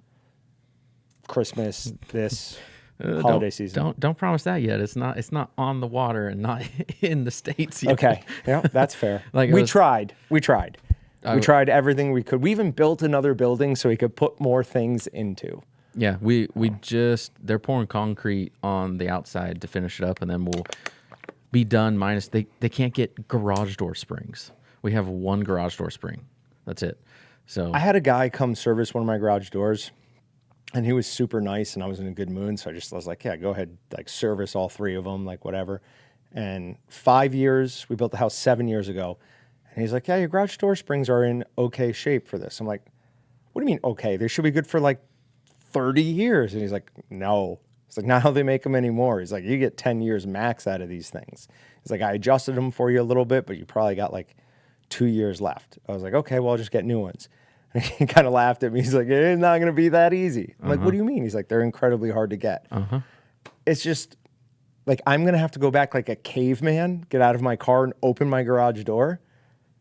Christmas, this holiday season. Don't promise that yet. It's not on the water and not in the States yet. Okay, yeah, that's fair. Like we tried. We tried everything we could. We even built another building so we could put more things into. Yeah, they're pouring concrete on the outside to finish it up, and then we'll be done. Minus they can't get garage door springs. We have one garage door spring. That's it. So I had a guy come service one of my garage doors, and he was super nice, and I was in a good mood, so I was like, yeah, go ahead, service all 3 of them, whatever. And 5 years, we built the house 7 years ago, And he's like, yeah, your garage door springs are in okay shape for this. I'm like, what do you mean okay? They should be good for like 30 years. And he's like, no. It's like, not how they make them anymore. He's like, you get 10 years max out of these things. He's like, I adjusted them for you a little bit, but you probably got like 2 years left. I was like, okay, well, I'll just get new ones. And he kind of laughed at me. He's like, it's not going to be that easy. I'm like, what do you mean? He's like, they're incredibly hard to get. It's just like, I'm going to have to go back like a caveman, get out of my car and open my garage door.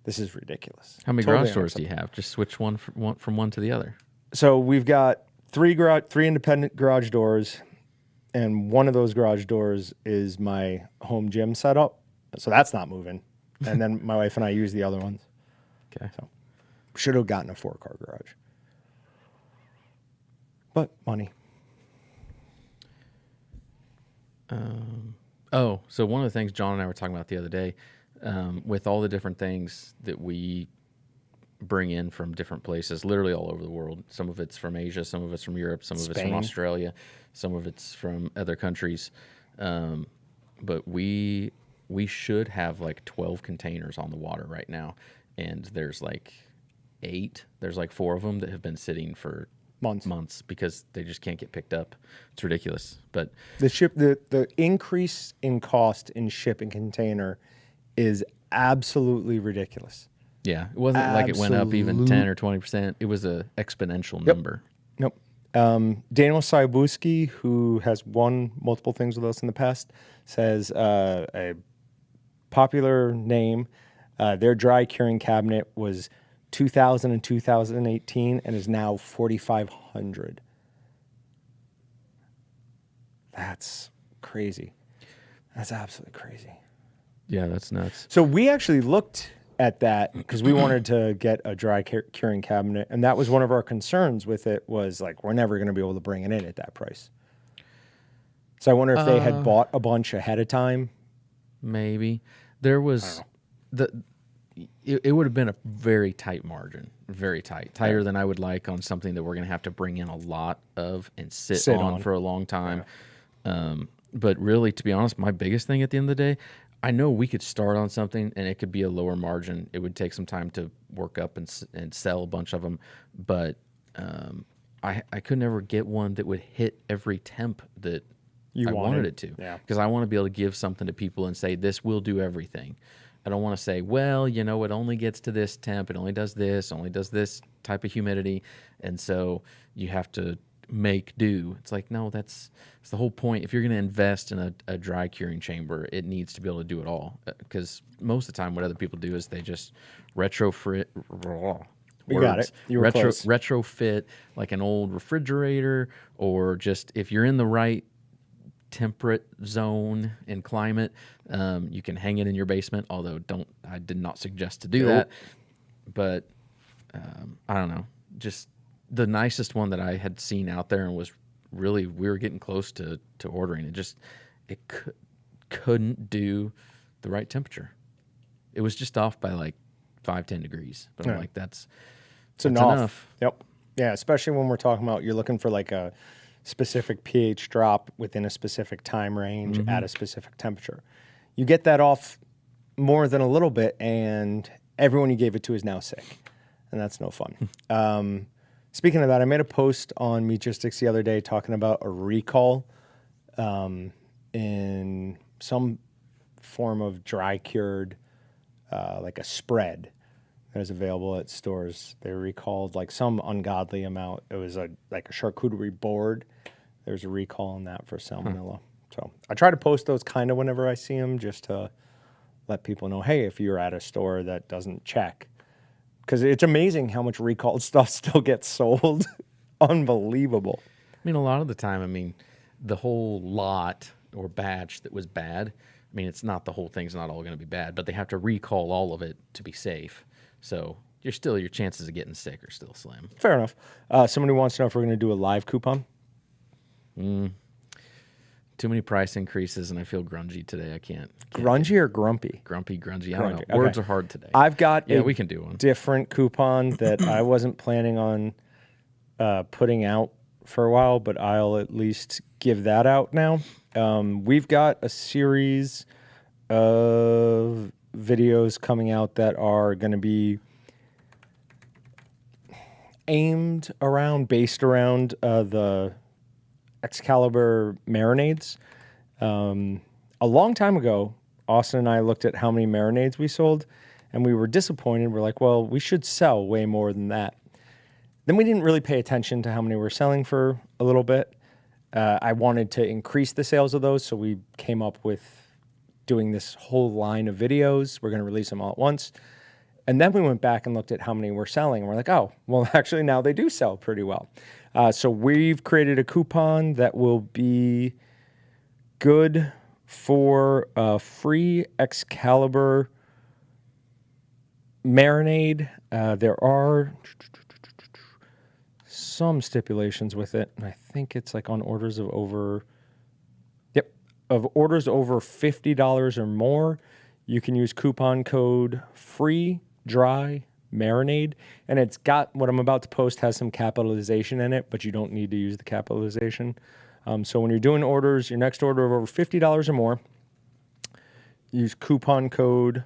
This is ridiculous. How many Totally garage doors do you have? Just switch one from one to the other. So we've got three independent garage doors, and one of those garage doors is my home gym setup. So that's not moving. And then my wife and I use the other ones. Okay. So should have gotten a 4-car garage. But money. So one of the things John and I were talking about the other day, with all the different things that we bring in from different places, literally all over the world. Some of it's from Asia, some of it's from Europe, some of it's from Spain. Australia, some of it's from other countries. But we should have like 12 containers on the water right now, and there's like 8. There's like 4 of them that have been sitting for months because they just can't get picked up. It's ridiculous. But The increase in cost in shipping container is absolutely ridiculous. yeah, it wasn't like it went up even 10 or 20%. It was a exponential number. Nope. Daniel Saibuski, who has won multiple things with us in the past, says a popular name. Their dry curing cabinet was 2000 and 2018 and is now 4,500. That's crazy. That's absolutely crazy. Yeah, that's nuts. So we actually looked at that because we wanted to get a dry curing cabinet, and that was one of our concerns with it was like, we're never going to be able to bring it in at that price. So I wonder if they had bought a bunch ahead of time. Maybe there was it would have been a very tight margin, very tighter than I would like on something that we're going to have to bring in a lot of and sit on for a long time. But really, to be honest, my biggest thing at the end of the day, I know we could start on something and it could be a lower margin. It would take some time to work up and sell a bunch of them, but I could never get one that would hit every temp that I wanted it to. Yeah. Because I want to be able to give something to people and say, this will do everything. I don't want to say, well, it only gets to this temp, it only does this type of humidity, and so you have to make do. It's like, no, that's the whole point. If you're going to invest in a dry curing chamber, it needs to be able to do it all. Because most of the time what other people do is they just retrofit. You got it. You were close. Retrofit like an old refrigerator, or just if you're in the right temperate zone and climate, you can hang it in your basement, although I did not suggest to do that. But I don't know, just the nicest one that I had seen out there and was really, we were getting close to ordering it. Couldn't do the right temperature. It was just off by like 5-10 degrees, but I'm like, that's enough. Yep. Yeah, especially when we're talking about you're looking for like a specific pH drop within a specific time range at a specific temperature. You get that off more than a little bit, and everyone you gave it to is now sick, and that's no fun. Speaking of that, I made a post on Gistics the other day talking about a recall in some form of dry cured, like a spread that is available at stores. They recalled like some ungodly amount. It was like a charcuterie board. There's a recall on that for salmonella. So I try to post those kind of whenever I see them, just to let people know, hey, if you're at a store that doesn't check, because it's amazing how much recalled stuff still gets sold. Unbelievable. I mean, a lot of the time, the whole lot or batch that was bad, it's not the whole thing's not all going to be bad, but they have to recall all of it to be safe. So your chances of getting sick are still slim. Fair enough. Somebody wants to know if we're going to do a live coupon. Too many price increases, and I feel grungy today. I can't Grungy or grumpy? Grungy. I don't know. Okay. Words are hard today. I've got we can do one. Different coupon that I wasn't planning on putting out for a while, but I'll at least give that out now. We've got a series of videos coming out that are going to be based around the Excalibur marinades. A long time ago, Austin and I looked at how many marinades we sold, and we were disappointed. We're like, well, we should sell way more than that. Then we didn't really pay attention to how many we're selling for a little bit. I wanted to increase the sales of those, so we came up with doing this whole line of videos. We're going to release them all at once. And then we went back and looked at how many we're selling. And we're like, oh, well, actually, now they do sell pretty well. So we've created a coupon that will be good for a free Excalibur marinade. There are some stipulations with it, and I think it's like on orders of over $50 or more, you can use coupon code free dry marinade, and it's got what I'm about to post has some capitalization in it, but you don't need to use the capitalization. So when you're doing orders, your next order of over $50 or more, use coupon code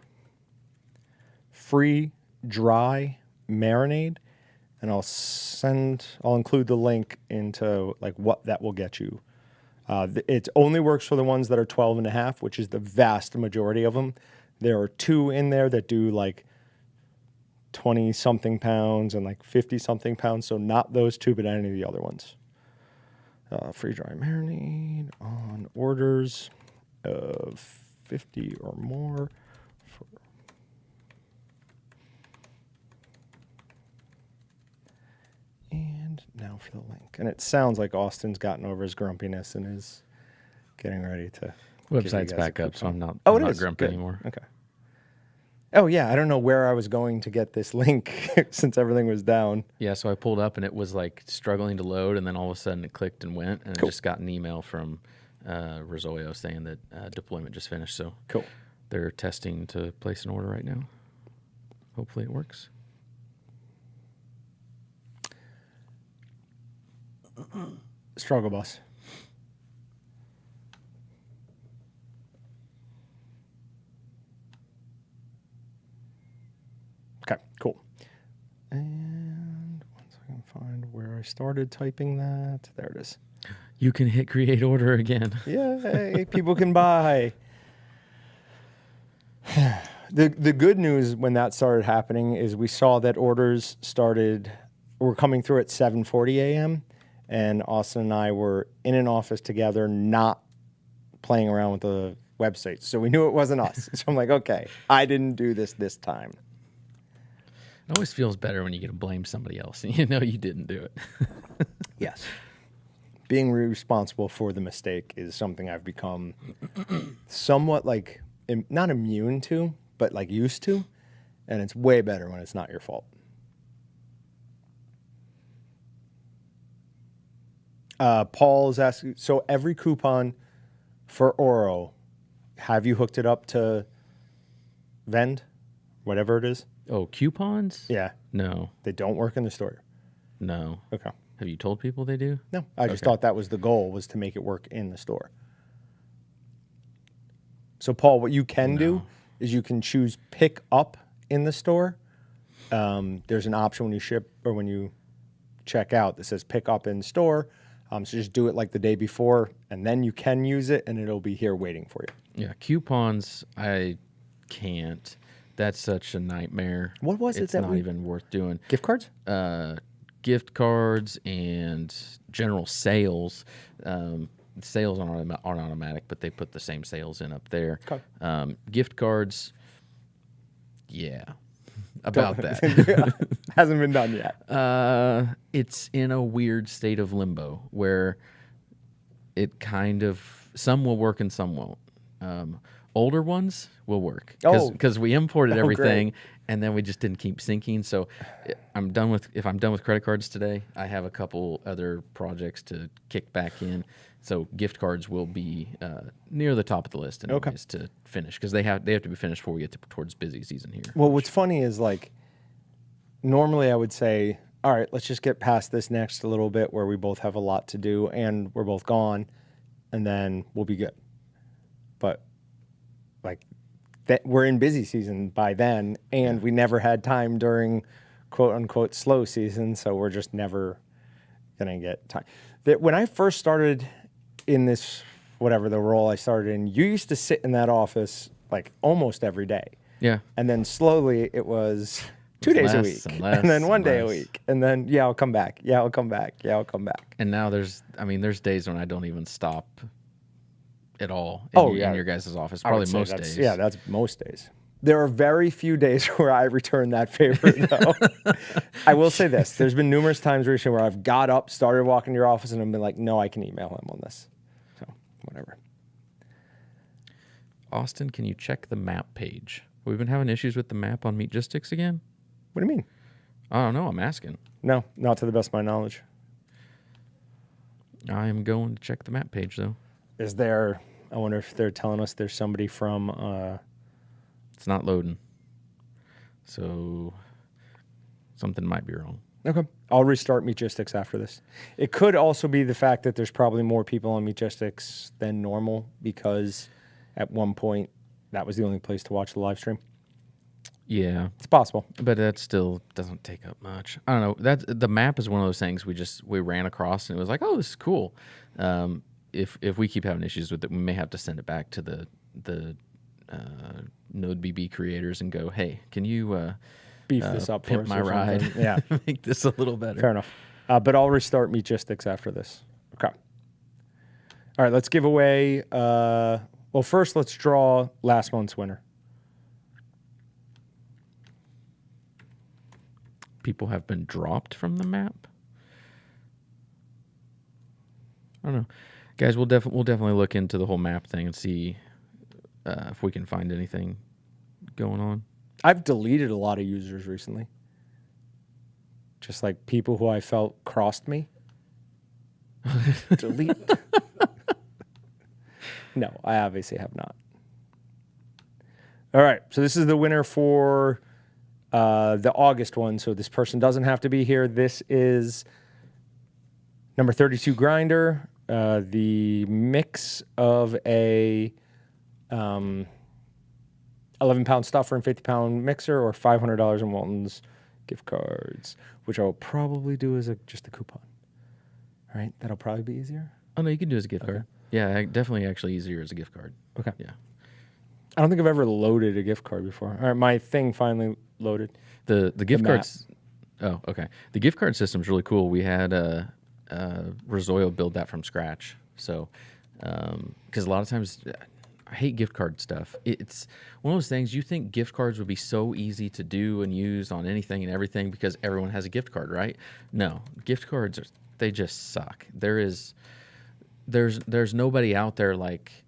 free dry marinade, and I'll include the link into like what that will get you. It only works for the ones that are 12.5, which is the vast majority of them. There are 2 in there that do like 20 something pounds and like 50 something pounds. So not those 2, but any of the other ones. Free dry marinade on orders of 50 or more. And now for the link. And it sounds like Austin's gotten over his grumpiness and is getting ready to. Website's back up, so I'm not grumpy Good. anymore. Okay. Oh, yeah. I don't know where I was going to get this link since everything was down. Yeah, so I pulled up and it was like struggling to load, and then all of a sudden it clicked and went, and I just got an email from Rosolio saying that deployment just finished. So Cool. they're testing to place an order right now. Hopefully it works. Struggle bus. Okay, cool. And once I can find where I started typing that, there it is. You can hit create order again. Yay, people can buy. The good news when that started happening is we saw that orders were coming through at 7:40 a.m. and Austin and I were in an office together, not playing around with the website. So we knew it wasn't us. So I'm like, okay, I didn't do this time. It always feels better when you get to blame somebody else and you know you didn't do it. Yes. Being responsible for the mistake is something I've become somewhat like, not immune to, but like used to. And it's way better when it's not your fault. Paul is asking, so every coupon for Oro, have you hooked it up to Vend? Whatever it is? Oh, coupons? Yeah. No. They don't work in the store. No. Okay. Have you told people they do? No. I just thought that was the goal, was to make it work in the store. So, Paul, what you can do is you can choose pick up in the store. There's an option when you ship or when you check out that says pick up in store. So just do it like the day before, and then you can use it, and it'll be here waiting for you. Yeah, coupons, I can't. That's such a nightmare. What was it it's that not even worth doing. Gift cards? Gift cards and general sales. Sales aren't automatic, but they put the same sales in up there. Okay. Gift cards, yeah. About that. Hasn't been done yet. It's in a weird state of limbo where it kind of, some will work and some won't. Older ones will work because we imported everything and then we just didn't keep syncing. So if I'm done with credit cards today, I have a couple other projects to kick back in. So gift cards will be near the top of the list anyways to finish because they have to be finished before we get towards busy season here. Well, what's funny is like normally I would say, all right, let's just get past this next a little bit where we both have a lot to do and we're both gone, and then we'll be good. But like that we're in busy season by then, and we never had time during quote unquote slow season, so we're just never gonna get time. That when I first started in this whatever the role I started in, you used to sit in that office like almost every day. Yeah. And then slowly it was 2 days a Less week, and less and then and 1 day a less. week, and then yeah, I'll come back. Yeah, I'll come back. Yeah, I'll come back. And now there's days when I don't even stop at all in your guys' office. I would Probably say most that's- days. Yeah, that's most days. There are very few days where I return that favor, though. I will say this: there's been numerous times recently where I've got up, started walking to your office, and I've been like, "No, I can email him on this." So whatever. Austin, can you check the map page? We've been having issues with the map on Meet Gistics again. What do you mean? I don't know. I'm asking. No, not to the best of my knowledge. I am going to check the map page though. Is there? I wonder if they're telling us there's somebody from. It's not loading. So something might be wrong. Okay. I'll restart Meetgistics after this. It could also be the fact that there's probably more people on Meetgistics than normal because at one point that was the only place to watch the live stream. Yeah, It's possible. but that still doesn't take up much. I don't know. The map is one of those things we ran across and it was like, oh, this is cool. If we keep having issues with it, we may have to send it back to the Node BB creators and go, hey, can you Beef this up for pimp us my or ride? something. Yeah, Make this a little better. fair enough. But I'll restart Meetgistics after this. Okay. All right, let's give away. Well, first, let's draw last month's winner. People have been dropped from the map. I don't know, guys. We'll definitely look into the whole map thing and see if we can find anything going on. I've deleted a lot of users recently. Just like people who I felt crossed me. Delete. No, I obviously have not. All right, so this is the winner for the August one. So this person doesn't have to be here. This is number 32 grinder. The mix of a 11-pound stuffer and 50-pound mixer, or $500 in Walton's gift cards, which I will probably do as just a coupon. All right, that'll probably be easier. Oh no, you can do it as a gift card. Yeah, definitely actually easier as a gift card. Okay. Yeah. I don't think I've ever loaded a gift card before. All right, my thing finally loaded. The gift map. cards. Oh, okay. The gift card system's really cool. We had Rosoyo build that from scratch. So, because a lot of times I hate gift card stuff. It's one of those things you think gift cards would be so easy to do and use on anything and everything because everyone has a gift card, right? No, gift cards they just suck. There's nobody out there like.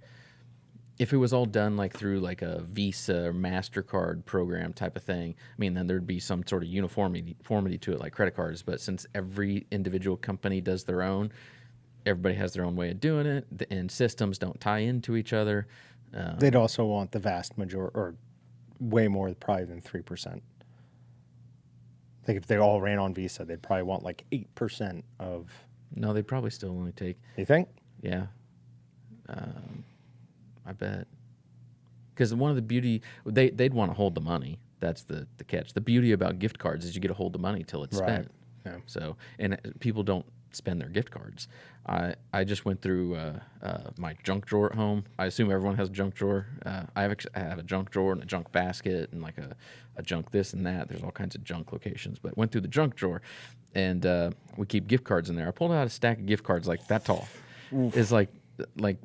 If it was all done like through like a Visa or MasterCard program type of thing, I mean, then there'd be some sort of uniformity to it like credit cards. But since every individual company does their own, everybody has their own way of doing it, and systems don't tie into each other. They'd also want the vast majority, or way more probably than 3%. I think if they all ran on Visa, they'd probably want like 8% of. No, they'd probably still only take, You think? yeah. I bet. Because one of the beauty, they'd want to hold the money. That's the catch. The beauty about gift cards is you get to hold the money till it's Right. spent. Yeah. So, and people don't spend their gift cards. I just went through my junk drawer at home. I assume everyone has a junk drawer. I have a junk drawer and a junk basket and like a junk this and that. There's all kinds of junk locations. But went through the junk drawer, and we keep gift cards in there. I pulled out a stack of gift cards like that tall. It's like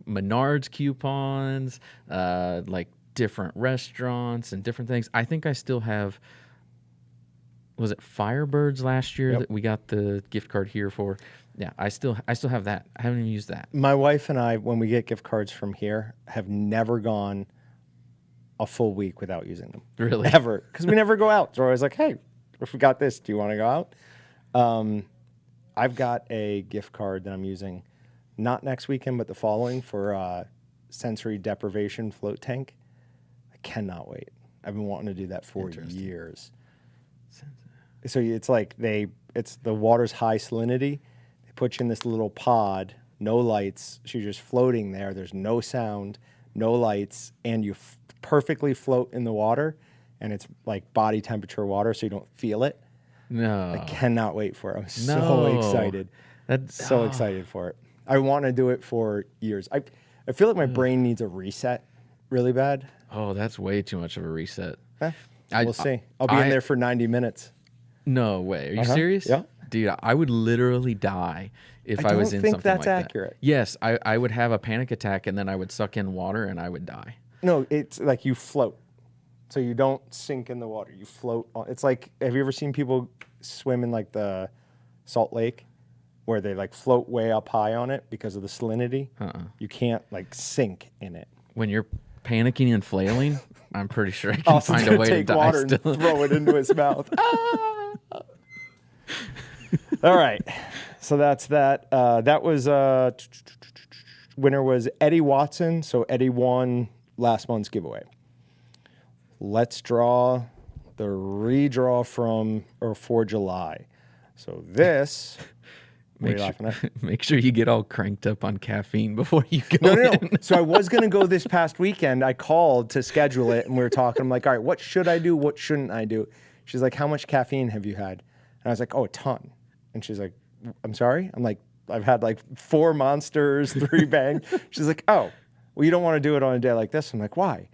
Menards coupons, like different restaurants and different things. I think I still have. Was it Firebirds last year that we got the gift card here for? Yeah, I still have that. I haven't even used that. My wife and I, when we get gift cards from here, have never gone a full week without using them. Really? Ever. Because we never go out. So we're always like, hey, if we got this, do you want to go out? I've got a gift card that I'm using, not next weekend, but the following for sensory deprivation float tank. I cannot wait. I've been wanting to do that for years. So it's like it's the water's high salinity. They put you in this little pod, no lights. So you're just floating there. There's no sound, no lights, and you perfectly float in the water, and it's like body temperature water, so you don't feel it. No. I cannot wait for it. I'm so No. excited. That's So excited for it. I want to do it for years. I feel like my brain needs a reset really bad. Oh, that's way too much of a reset. We'll see. I'll be in there for 90 minutes. No way. Are you Uh-huh. serious? Yeah. Dude, I would literally die if I was don't in think something that's like accurate. that. Yes, I would have a panic attack and then I would suck in water and I would die. No, it's like you float. So you don't sink in the water. You float on. It's like, have you ever seen people swim in like the Salt Lake where they like float way up high on it because of the salinity? You can't like sink in it. When you're panicking and flailing, I'm pretty sure I can Austin's find a gonna way to take die water and still. throw it into his mouth. All right. So that's that. That was winner was Eddie Watson. So Eddie won last month's giveaway. Let's draw the redraw for July. So this. What are you laughing at? Make sure you get all cranked up on caffeine before you go No. in. So I was going to go this past weekend. I called to schedule it, and we were talking. I'm like, all right, what should I do? What shouldn't I do? She's like, how much caffeine have you had? And I was like, oh, a ton. And she's like, I'm sorry? I'm like, I've had like 4 Monsters, 3 Bang. She's like, oh, well, you don't want to do it on a day like this. I'm like, why?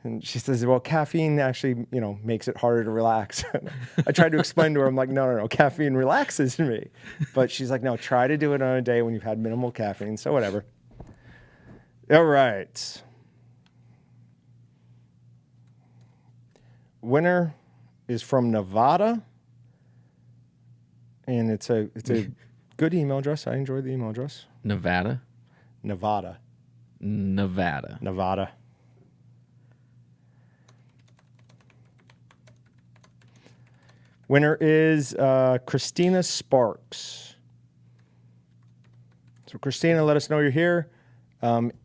And she says, well, caffeine actually, makes it harder to relax. I tried to explain to her, I'm like, no, caffeine relaxes me. But she's like, no, try to do it on a day when you've had minimal caffeine. So whatever. All right. Winner is from Nevada. And it's a good email address. I enjoyed the email address. Nevada. Winner is Christina Sparks. So Christina, let us know you're here.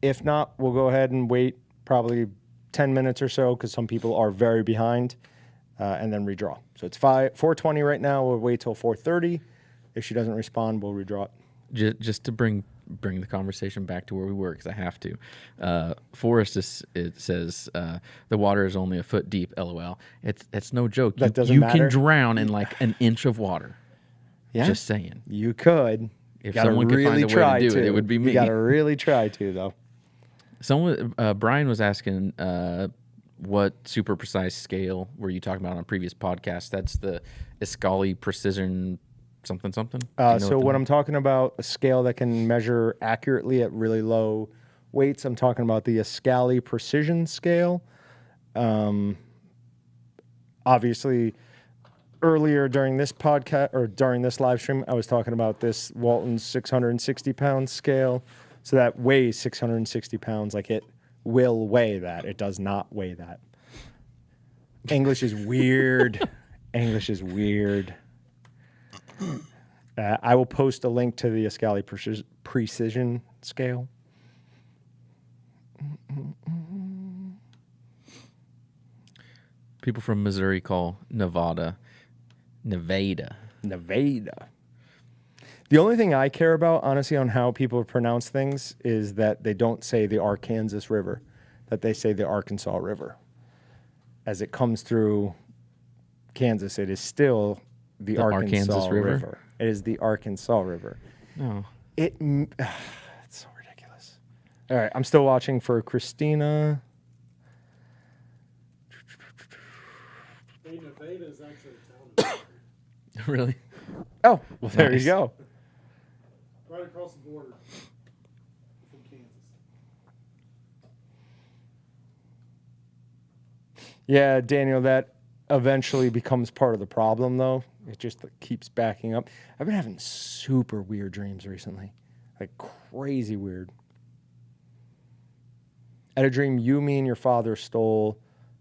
If not, we'll go ahead and wait probably 10 minutes or so because some people are very behind, and then redraw. So it's 4:20 right now. We'll wait till 4:30. If she doesn't respond, we'll redraw it. Just to bring the conversation back to where we were, because I have to. Forrest it says the water is only a foot deep. LOL. It's no joke. That doesn't you matter. can drown in like an inch of water. Yeah, Just saying. you could. If Gotta someone could find a way try to do it, it would be me. You gotta really try to, though. Someone Brian was asking what super precise scale were you talking about on a previous podcast? That's the Iscali Precision something. Do you know So what I'm talking about, a scale that can measure accurately at really low weights. I'm talking about the Iscali Precision Scale. Obviously, earlier during this podcast or during this live stream, I was talking about this Walton 660-pound scale. So that weighs 660 pounds. Like it will weigh that. It does not weigh that. English is weird. English is weird. I will post a link to the Iscali Precision Scale. People from Missouri call Nevada. The only thing I care about, honestly, on how people pronounce things is that they don't say the Arkansas River, that they say the Arkansas River. As it comes through Kansas, it is still the Arkansas River. It is the Arkansas River. No. It's so ridiculous. All right, I'm still watching for Christina. Hey, Nevada is actually a town. Really? Oh, well, there Nice. you go. Right across the border from Kansas. Yeah, Daniel, that eventually becomes part of the problem, though. It just keeps backing up. I've been having super weird dreams recently, like crazy weird. I had a dream me, and your father stole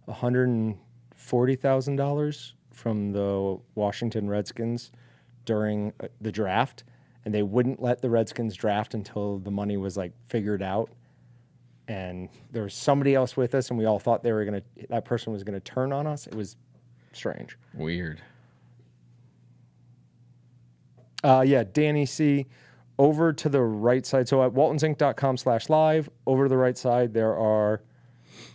$140,000 from the Washington Redskins during the draft, and they wouldn't let the Redskins draft until the money was like figured out. And there was somebody else with us, and we all thought that person was gonna turn on us. It was strange. Weird. Yeah, Danny C. over to the right side, so at waltonsinc.com/live, over to the right side, there are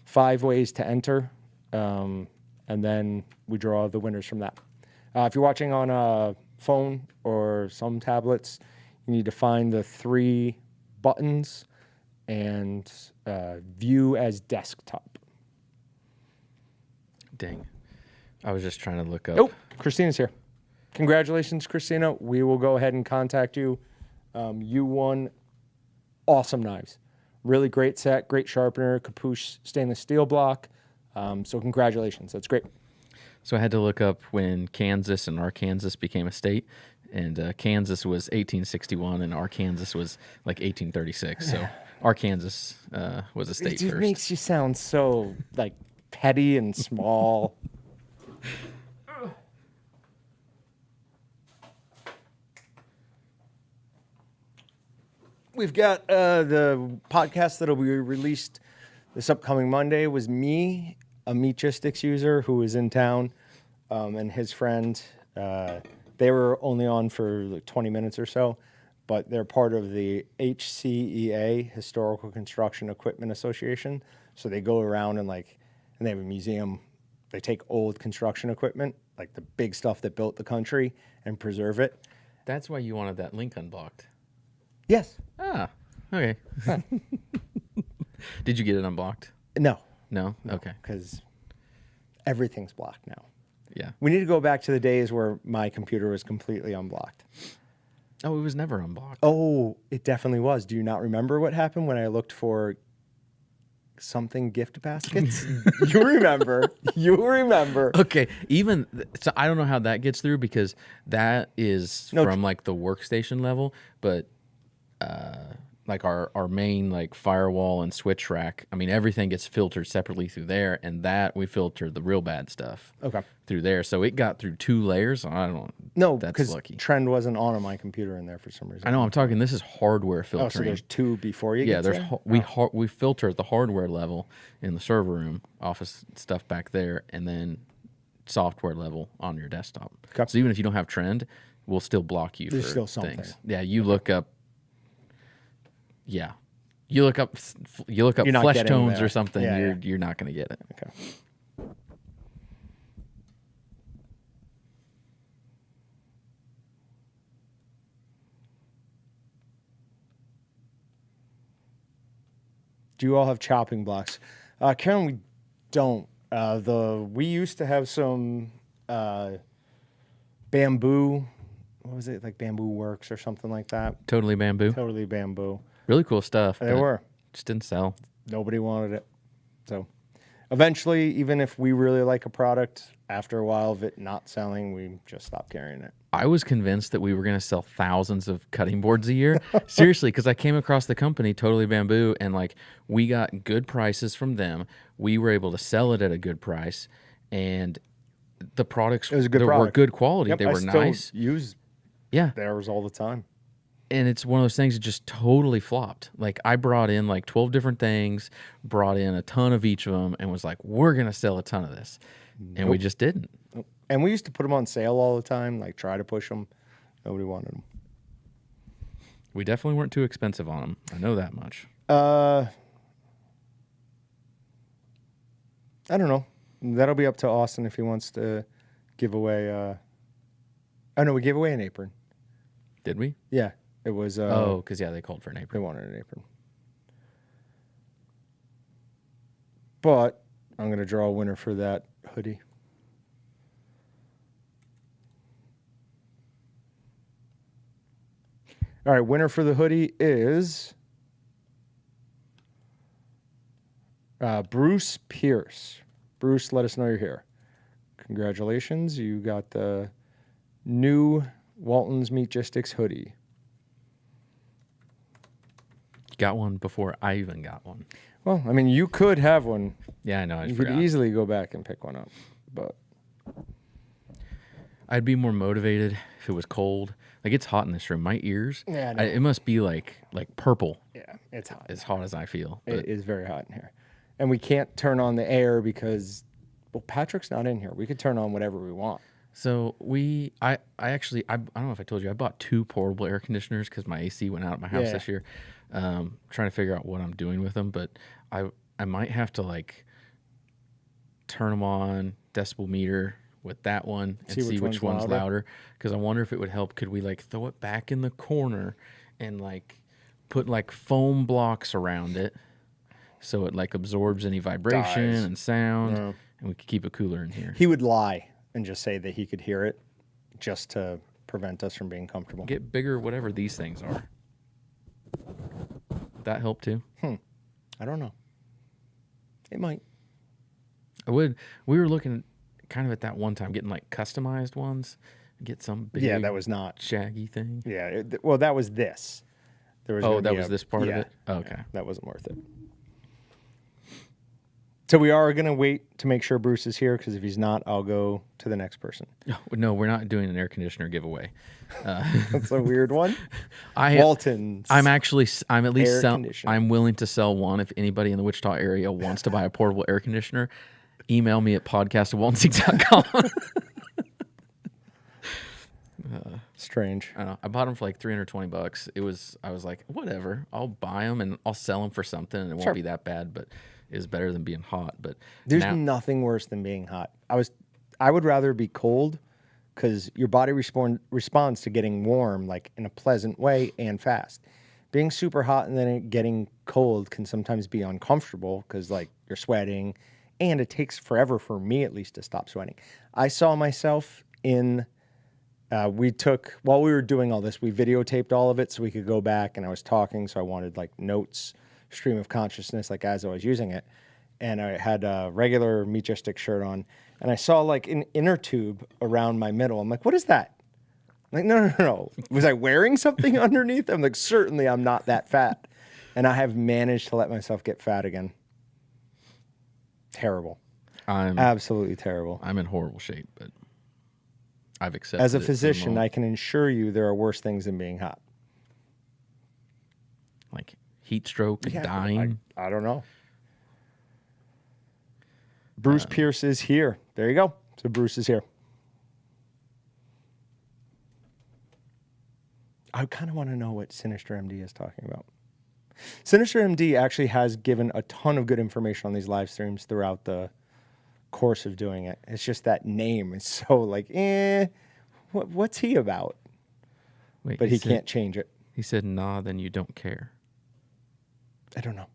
5 ways to enter, and then we draw the winners from that. If you're watching on a phone or some tablets, you need to find the 3 buttons and view as desktop. Dang. I was just trying to look up. Nope, Christina's here. Congratulations, Christina. We will go ahead and contact you. You won awesome knives. Really great set, great sharpener, capuche stainless steel block. So congratulations. That's great. So I had to look up when Kansas and Arkansas became a state, and Kansas was 1861 and Arkansas was like 1836. So Arkansas was a state It just first. makes you sound so like petty and small. We've got the podcast that'll be released this upcoming Monday was me, a Meat Gistics user who was in town, and his friend. They were only on for like 20 minutes or so, but they're part of the HCEA, Historical Construction Equipment Association. So they go around and they have a museum. They take old construction equipment, like the big stuff that built the country, and preserve it. That's why you wanted that link unblocked. Yes. Ah, okay. Did you get it unblocked? No. No? Okay. Because everything's blocked now. Yeah. We need to go back to the days where my computer was completely unblocked. Oh, it was never unblocked. Oh, it definitely was. Do you not remember what happened when I looked for something gift baskets? You remember. You remember. Okay, so I don't know how that gets through because that is from like the workstation level, but like our main like firewall and switch rack, I mean everything gets filtered separately through there, and that we filtered the real bad stuff through there. So it got through 2 layers. I don't know. No, that's because lucky. Trend wasn't on my computer in there for some reason. I know. I'm talking. This is hardware Oh, filtering. so there's 2 before you Yeah, get there? we filter at the hardware level in the server room, office stuff back there, and then software level on your desktop. Okay. So even if you don't have Trend, we'll still block you There's for still something. things. Yeah, you look up. Yeah, you look up You're not flesh getting tones there. or something. Yeah, You're not going to get it. Okay. Do you all have chopping blocks? Karen, we don't. We used to have some bamboo. What was it, like Bamboo Works or something like that? Totally bamboo. Totally bamboo. Really cool stuff. They but were. just didn't sell. Nobody wanted it. So eventually, even if we really like a product, after a while of it not selling, we just stopped carrying it. I was convinced that we were going to sell thousands of cutting boards a year. Seriously, because I came across the company, Totally Bamboo, and like we got good prices from them. We were able to sell it at a good price, and the products It was a good were product. good quality. Yep, They I were still nice. use Yeah, theirs all the time. and it's one of those things that just totally flopped. Like I brought in like 12 different things, brought in a ton of each of them, and was like, we're going to sell a ton of this. And we just didn't. And we used to put them on sale all the time, like try to push them. Nobody wanted them. We definitely weren't too expensive on them. I know that much. I don't know. That'll be up to Austin if he wants to give away. Oh no, we gave away an apron. Did we? Yeah, it was. Oh, because, yeah, they called for an They apron. wanted an apron. But I'm going to draw a winner for that hoodie. All right, winner for the hoodie is Bruce Pierce. Bruce, let us know you're here. Congratulations. You got the new Walton's Meat Gistics hoodie. Got one before I even got one. Well, I mean, you could have one. Yeah, I know. I You forgot. could easily go back and pick one up, but I'd be more motivated if it was cold. Like it's hot in this room. My ears. Yeah, I know. It must be like purple. yeah, it's hot. As hot as I feel. It But is very hot in here. And we can't turn on the air because, well, Patrick's not in here. We could turn on whatever we want. So I actually, I don't know if I told you, I bought 2 portable air conditioners because my AC went out at my house Yeah. this year. Trying to figure out what I'm doing with them, but I might have to like turn them on, decibel meter with that one and see which one's louder. Because I wonder if it would help. Could we like throw it back in the corner and like put like foam blocks around it so it like absorbs any vibration Dies. and sound, No. and we could keep it cooler in here. He would lie and just say that he could hear it just to prevent us from being comfortable. Get bigger, whatever these things are. That help too? I don't know. It might. We were looking kind of at that one time, getting like customized ones, get some big Yeah, that was not. shaggy thing. Yeah, well, that was this. There was gonna That be was this part of it? Okay. yeah, that wasn't worth it. So we are going to wait to make sure Bruce is here, because if he's not, I'll go to the next person. No, we're not doing an air conditioner giveaway. That's a weird one. Walton. Walton's. I'm at least air conditioner. I'm willing to sell one if anybody in the Wichita area wants to buy a portable air conditioner. Email me at podcast@waltonseats.com. Strange. I don't know. I bought them for like $320. I was like, whatever. I'll buy them and I'll sell them for something, and it won't be that bad. But it's better than being hot. But There's nothing worse than being hot. I would rather be cold, because your body responds to getting warm like in a pleasant way and fast. Being super hot and then it getting cold can sometimes be uncomfortable, because like you're sweating, and it takes forever, for me at least, to stop sweating. I saw myself in. While we were doing all this, we videotaped all of it so we could go back, and I was talking, so I wanted like notes, stream of consciousness, like as I was using it. And I had a regular Meat Gistics shirt on, and I saw like an inner tube around my middle. I'm like, what is that? I'm like, no. Was I wearing something underneath? I'm like, certainly I'm not that fat. And I have managed to let myself get fat again. Terrible. Absolutely terrible. I'm in horrible shape, but I've accepted As a it for the physician, moment. I can assure you there are worse things than being hot. Like heat stroke and dying. I don't know. Bruce Pierce is here. There you go. So Bruce is here. I kind of want to know what Sinister MD is talking about. Sinister MD actually has given a ton of good information on these live streams throughout the course of doing it. It's just that name is so like, what's he about? Wait, But he can't change it. He said, nah, then you don't care. I don't know.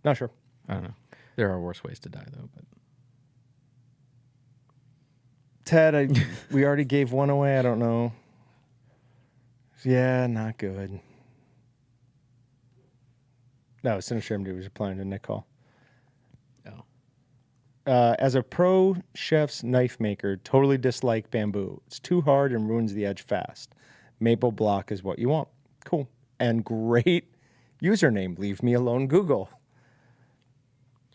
Not sure. I don't know. There are worse ways to die, though. But Ted, we already gave one away. I don't know. Yeah, not good. No, Sinister MD was replying to Nick Hall. oh, As a pro chef's knife maker, totally dislike bamboo. It's too hard and ruins the edge fast. Maple block is what you want. Cool. And great username. Leave me alone, Google.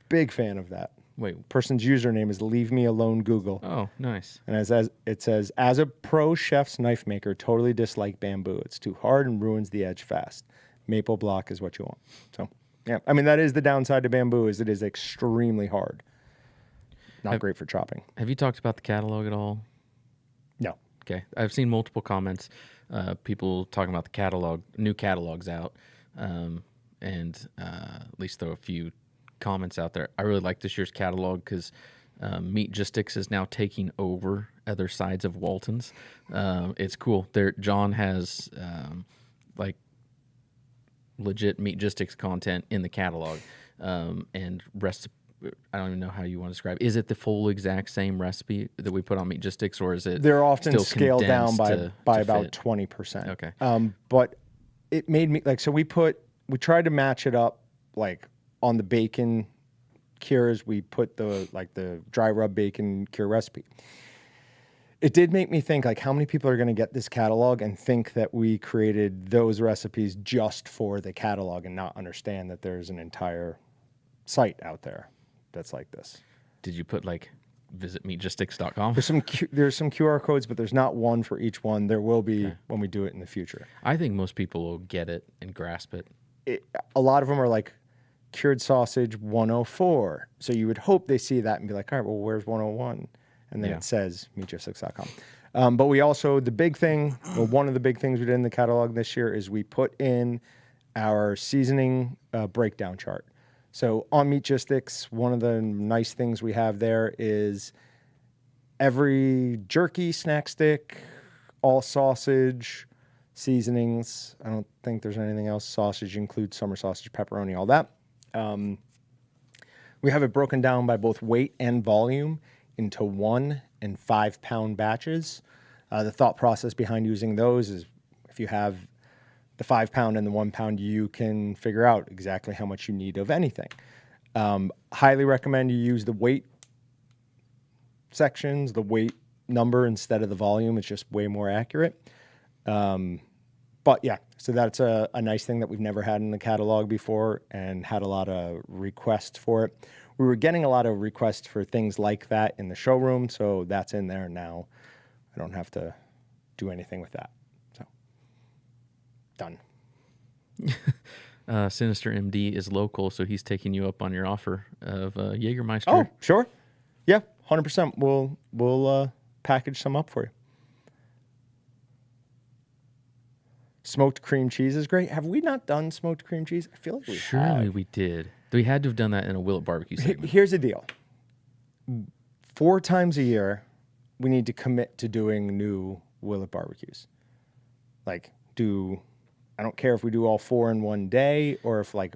Big fan of that. wait. Person's username is Leave Me Alone, Google. Oh, nice. And as it says, as a pro chef's knife maker, totally dislike bamboo. It's too hard and ruins the edge fast. Maple block is what you want. So, yeah. I mean, that is the downside to bamboo, is it is extremely hard. Not great for chopping. Have you talked about the catalog at all? No. Okay. I've seen multiple comments, people talking about the catalog, new catalogs out, and at least throw a few comments out there. I really like this year's catalog because Meat Gistics is now taking over other sides of Walton's. It's cool. John has like legit Meat Gistics content in the catalog, and I don't even know how you want to describe. Is it the full exact same recipe that we put on Meat Gistics, or is it? They're often still scaled down condensed by to about fit? 20%. Okay. But it made me like, so we tried to match it up like on the bacon cures. We put the dry rub bacon cure recipe. It did make me think, like, how many people are going to get this catalog and think that we created those recipes just for the catalog and not understand that there's an entire site out there that's like this. Did you put like visit meatgistics.com? There's some QR codes, but there's not one for each one. There will be when we do it in the future. I think most people will get it and grasp it. A lot of them are like cured sausage 104. So you would hope they see that and be like, all right, well, where's 101? And then Yeah. it says meatgistics.com. But we also, the big thing, well, one of the big things we did in the catalog this year is we put in our seasoning breakdown chart. So on Meatgistics, one of the nice things we have there is every jerky, snack stick, all sausage, seasonings. I don't think there's anything else. Sausage includes summer sausage, pepperoni, all that. We have it broken down by both weight and volume into 1 and 5 pound batches. The thought process behind using those is if you have the 5 pound and the 1 pound, you can figure out exactly how much you need of anything. Highly recommend you use the weight sections, the weight number instead of the volume. It's just way more accurate. But yeah, so that's a nice thing that we've never had in the catalog before and had a lot of requests for it. We were getting a lot of requests for things like that in the showroom, so that's in there now. I don't have to do anything with that. So, done. Sinister MD is local, so he's taking you up on your offer of Jägermeister. Oh, sure. Yeah, 100%. We'll package some up for you. Smoked cream cheese is great. Have we not done smoked cream cheese? I feel like we Surely have. we did. We had to have done that in a Willet barbecue segment. Here's the deal. 4 times a year, we need to commit to doing new Willet barbecues. Like, I don't care if we do all 4 in one day or if, like,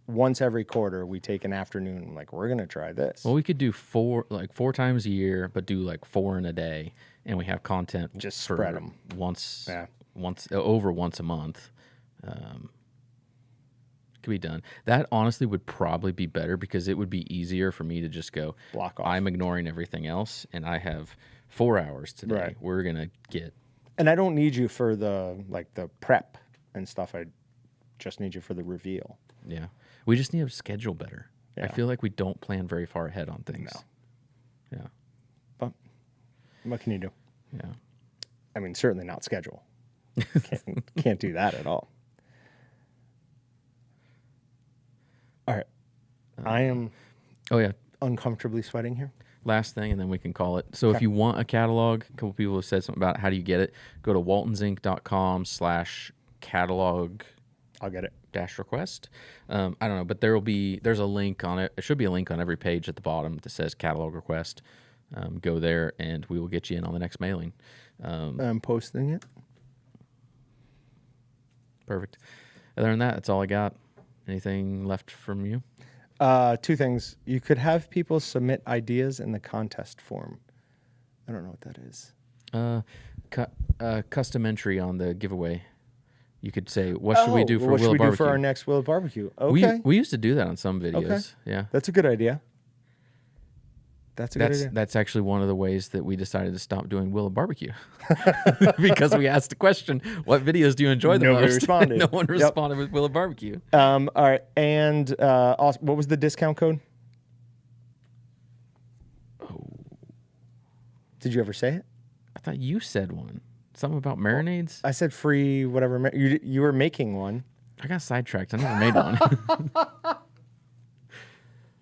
once every quarter we take an afternoon, like, we're going to try this. Well, we could do 4 times a year, but do like 4 in a day, and we have content Just for spread 'em. once a month. Could be done. That honestly would probably be better because it would be easier for me to just go Block off. I'm ignoring everything else, and I have 4 hours today. Right. We're gonna get. And I don't need you for the prep and stuff. I just need you for the reveal. Yeah, we just need to schedule better. I Yeah. feel like we don't plan very far ahead on things. No. Yeah. But what can you do? Yeah. I mean, certainly not schedule. Can't do that at all. All right. I am Oh yeah. uncomfortably sweating here. Last thing, and then we can call it. So if you want a catalog, a couple people have said something about how do you get it. Go to waltonsinc.com/catalog I'll get it. -request. I don't know, but there's a link on it. There should be a link on every page at the bottom that says catalog request. Go there and we will get you in on the next mailing. I'm posting it. Perfect. Other than that, that's all I got. Anything left from you? 2 things. You could have people submit ideas in the contest form. I don't know what that is. Custom entry on the giveaway. You could say, what should we do for what should Willow we do Barbecue? for our next Willow Barbecue? Okay. We used to do that on some videos. Okay. Yeah. That's a good idea. That's a good idea. That's actually one of the ways that we decided to stop doing Willow Barbecue. Because we asked the question, what videos do you enjoy the Nobody most? responded. No one Yep. responded with Willow Barbecue. All right. And also, what was the discount code? Oh. Did you ever say it? I thought you said one. Something about marinades? I said free whatever. You were making one. I got sidetracked. I never made one.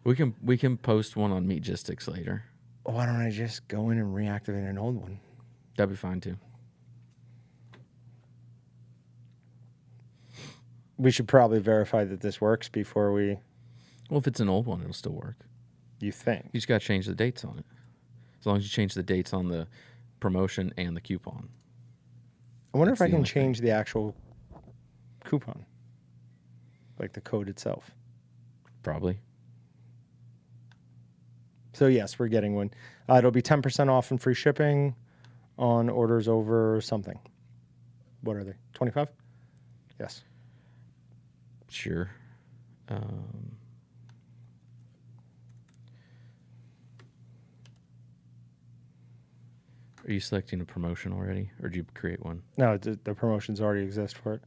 We can post one on Meatgistics later. Why don't I just go in and reactivate an old one? That'd be fine too. We should probably verify that this works before we. Well, if it's an old one, it'll still work. You think? You just got to change the dates on it. As long as you change the dates on the promotion and the coupon. I wonder That's if I the can only thing. change the actual coupon, like the code itself. Probably. So yes, we're getting one. It'll be 10% off and free shipping on orders over something. What are they? 25? Yes. Sure. Are you selecting a promotion already, or did you create one? No, the promotions already exist for it.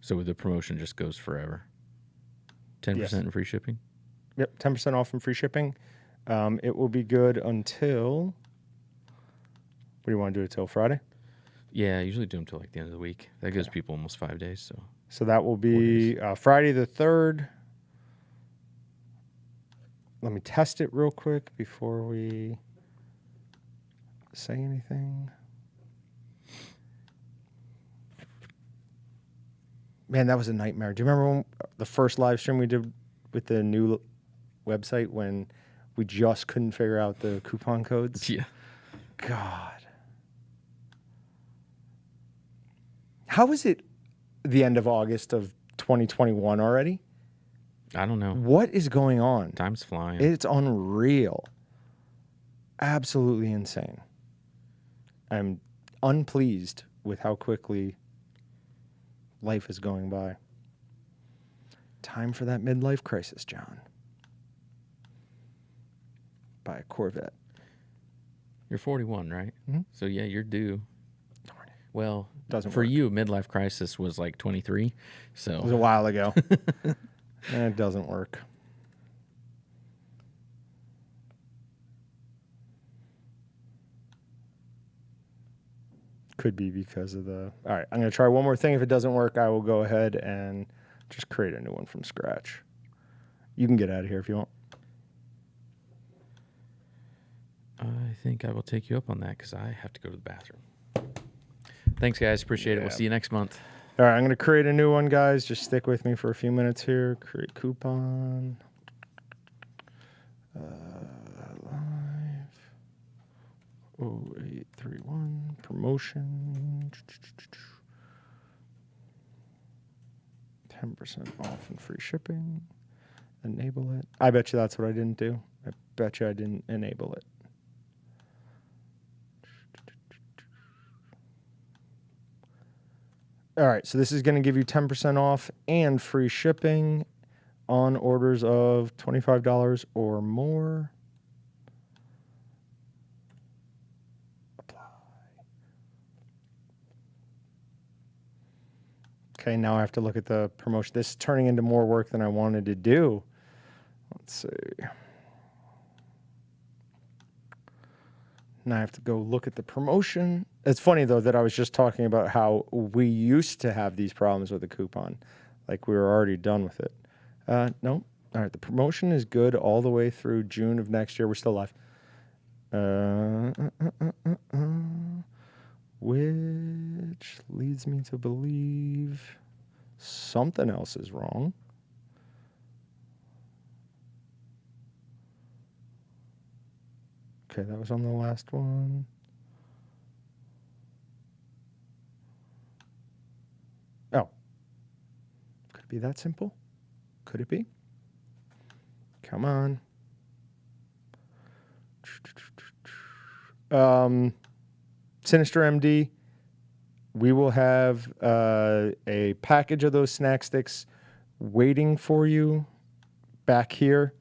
So the promotion just goes forever. 10% Yes. in free shipping? Yep, 10% off and free shipping. It will be good until. What do you want to do it till Friday? Yeah, I usually do them till like the end of the week. That gives people almost 5 days. So So that will be Friday the 3rd let me test it real quick before we say anything. Man, that was a nightmare. Do you remember when the first live stream we did with the new website when we just couldn't figure out the coupon codes? Yeah. God. How is it the end of August of 2021 already? I don't know. What is going on? Time's flying. It's unreal. Absolutely insane. I'm unpleased with how quickly life is going by. Time for that midlife crisis, John. Buy a Corvette. You're 41, right? Mhm. So yeah, you're due. Darn it. Well, Doesn't for work. you, midlife crisis was like 23. It was a So while ago. And it doesn't work. Could be because of the... All right, I'm going to try one more thing. If it doesn't work, I will go ahead and just create a new one from scratch. You can get out of here if you want. I think I will take you up on that because I have to go to the bathroom. Thanks, guys. Appreciate it. We'll Yeah. see you next month. All right, I'm going to create a new one, guys. Just stick with me for a few minutes here. Create coupon. Live. 0831. Promotion. 10% off and free shipping. Enable it. I bet you that's what I didn't do. I bet you I didn't enable it. All right, so this is going to give you 10% off and free shipping on orders of $25 or more. Apply. Okay, now I have to look at the promotion. This is turning into more work than I wanted to do. Let's see. Now I have to go look at the promotion. It's funny, though, that I was just talking about how we used to have these problems with the coupon. Like we were already done with it. No. All right, the promotion is good all the way through June of next year. We're still live. Which leads me to believe something else is wrong. Okay, that was on the last one. Oh. Could it be that simple? Could it be? Come on. Sinister MD, we will have a package of those snack sticks waiting for you back here.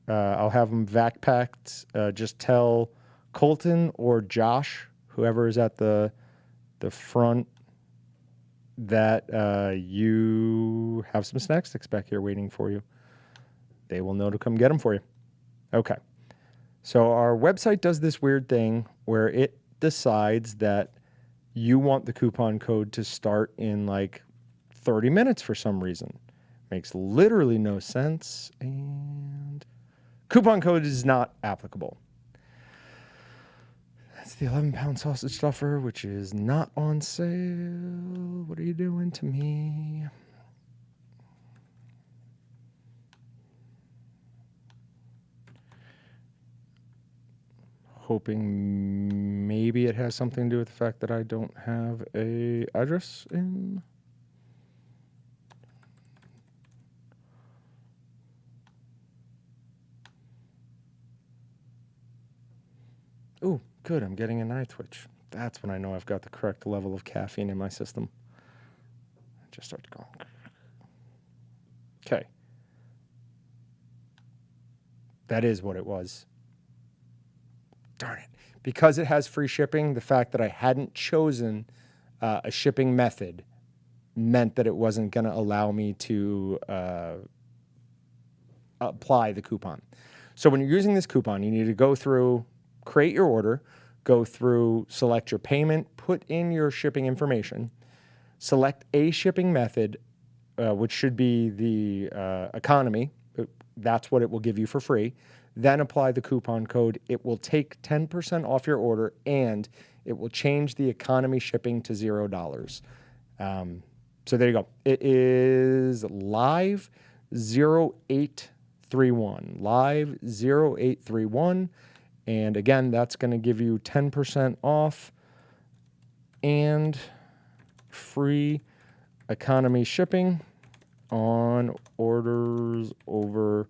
I'll have them vac packed. Just tell Colton or Josh, whoever is at the front, that you have some snack sticks back here waiting for you. They will know to come get them for you. Okay. So our website does this weird thing where it decides that you want the coupon code to start in like 30 minutes for some reason. Makes literally no sense. And coupon code is not applicable. That's the 11-pound sausage stuffer, which is not on sale. What are you doing to me? Hoping maybe it has something to do with the fact that I don't have a address in. Ooh, good. I'm getting an eye twitch. That's when I know I've got the correct level of caffeine in my system. I just start going. Okay. That is what it was. Darn it. Because it has free shipping, the fact that I hadn't chosen a shipping method meant that it wasn't going to allow me to apply the coupon. So when you're using this coupon, you need to go through, create your order, go through, select your payment, put in your shipping information, select a shipping method, which should be the economy, That's what it will give you for free. Then apply the coupon code. It will take 10% off your order, and it will change the economy shipping to $0. So there you go. It is live 0831. Live 0831. And again, that's going to give you 10% off and free economy shipping on orders over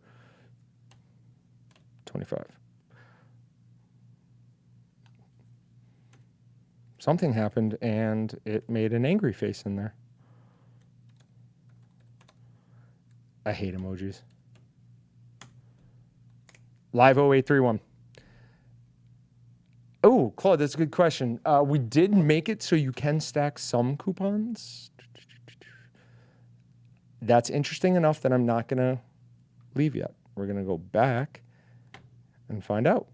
25. Something happened and it made an angry face in there. I hate emojis. Live 0831. Oh, Claude, that's a good question. We did make it so you can stack some coupons. That's interesting enough that I'm not going to leave yet. We're going to go back and find out.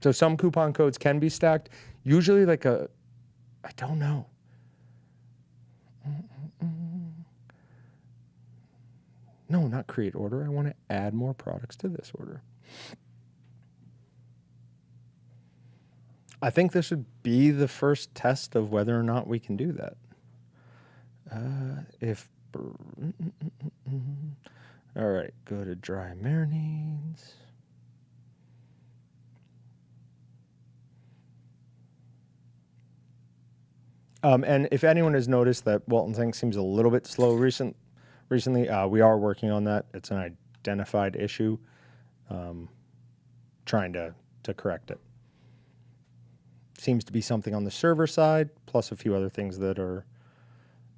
So some coupon codes can be stacked. Usually I don't know. No, not create order. I want to add more products to this order. I think this would be the first test of whether or not we can do that. All right, go to dry marinades. And if anyone has noticed that Walton thing seems a little bit slow recently, we are working on that. It's an identified issue, trying to correct it. Seems to be something on the server side, plus a few other things that are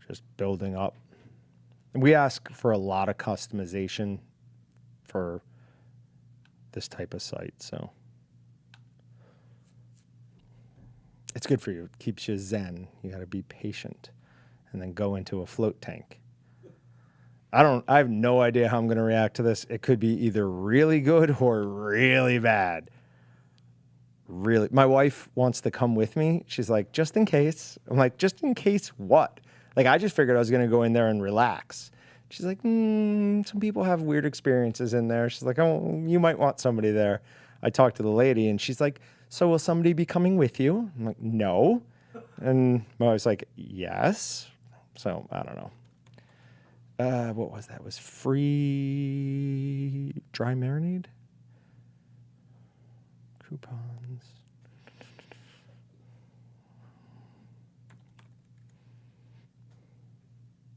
just building up. And we ask for a lot of customization for this type of site, so it's good for you. It keeps you zen. You got to be patient and then go into a float tank. I have no idea how I'm going to react to this. It could be either really good or really bad. Really, my wife wants to come with me. She's like, just in case. I'm like, just in case what? Like, I just figured I was going to go in there and relax. She's like, some people have weird experiences in there. She's like, oh, you might want somebody there. I talked to the lady, and she's like, so will somebody be coming with you? I'm like, no. And my wife's like, yes. So, I don't know. What was that? It was free dry marinade? Coupons.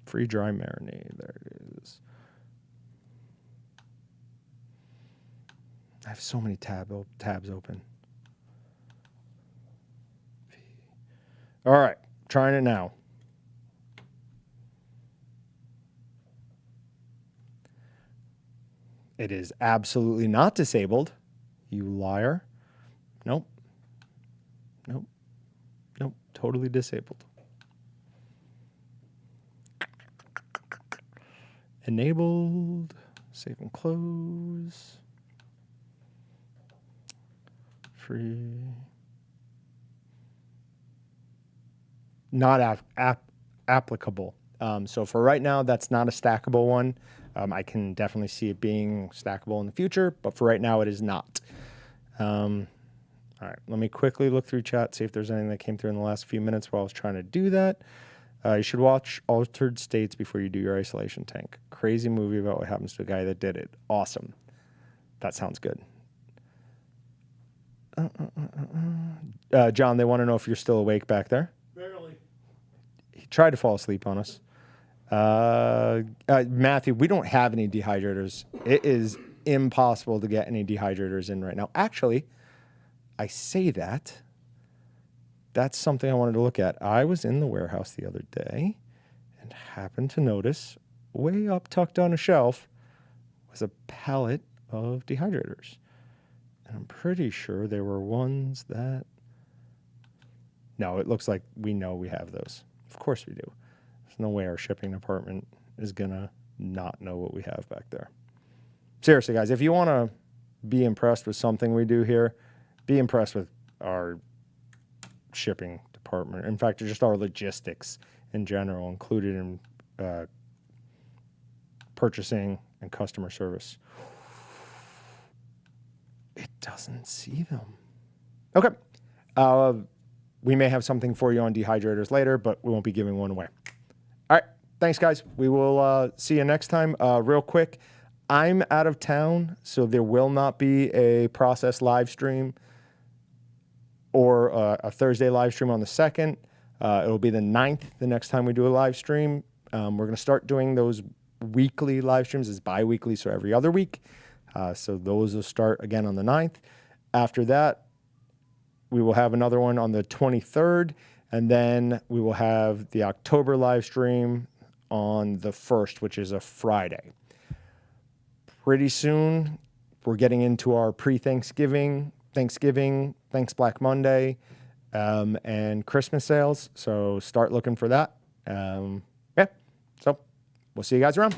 Free dry marinade. There it is. I have so many tabs open. All right, trying it now. It is absolutely not disabled. You liar. Nope. Nope. Nope. Totally disabled. Enabled. Save and close. Free. Not applicable. So for right now, that's not a stackable one. I can definitely see it being stackable in the future, but for right now, it is not. All right, let me quickly look through chat, see if there's anything that came through in the last few minutes while I was trying to do that. You should watch Altered States before you do your isolation tank. Crazy movie about what happens to a guy that did it. Awesome. That sounds good. John, they want to know if you're still awake back there. Barely. He tried to fall asleep on us. Matthew, we don't have any dehydrators. It is impossible to get any dehydrators in right now. Actually, I say that. That's something I wanted to look at. I was in the warehouse the other day and happened to notice way up tucked on a shelf was a pallet of dehydrators. And I'm pretty sure there were ones that... No, it looks like we know we have those. Of course we do. There's no way our shipping department is going to not know what we have back there. Seriously, guys, if you want to be impressed with something we do here, be impressed with our shipping department. In fact, just our logistics in general, included in purchasing, and customer service. It doesn't see them. Okay. We may have something for you on dehydrators later, but we won't be giving one away. All right. Thanks, guys. We will see you next time. Real quick, I'm out of town, so there will not be a process live stream or a Thursday live stream on the 2nd. It'll be the 9th the next time we do a live stream. We're going to start doing those weekly live streams. It's bi-weekly, so every other week. So those will start again on the 9th. After that, we will have another one on the 23rd, and then we will have the October live stream on the 1st, which is a Friday. Pretty soon, we're getting into our pre-Thanksgiving, Thanks Black Monday, and Christmas sales. So start looking for that. Yeah. So we'll see you guys around.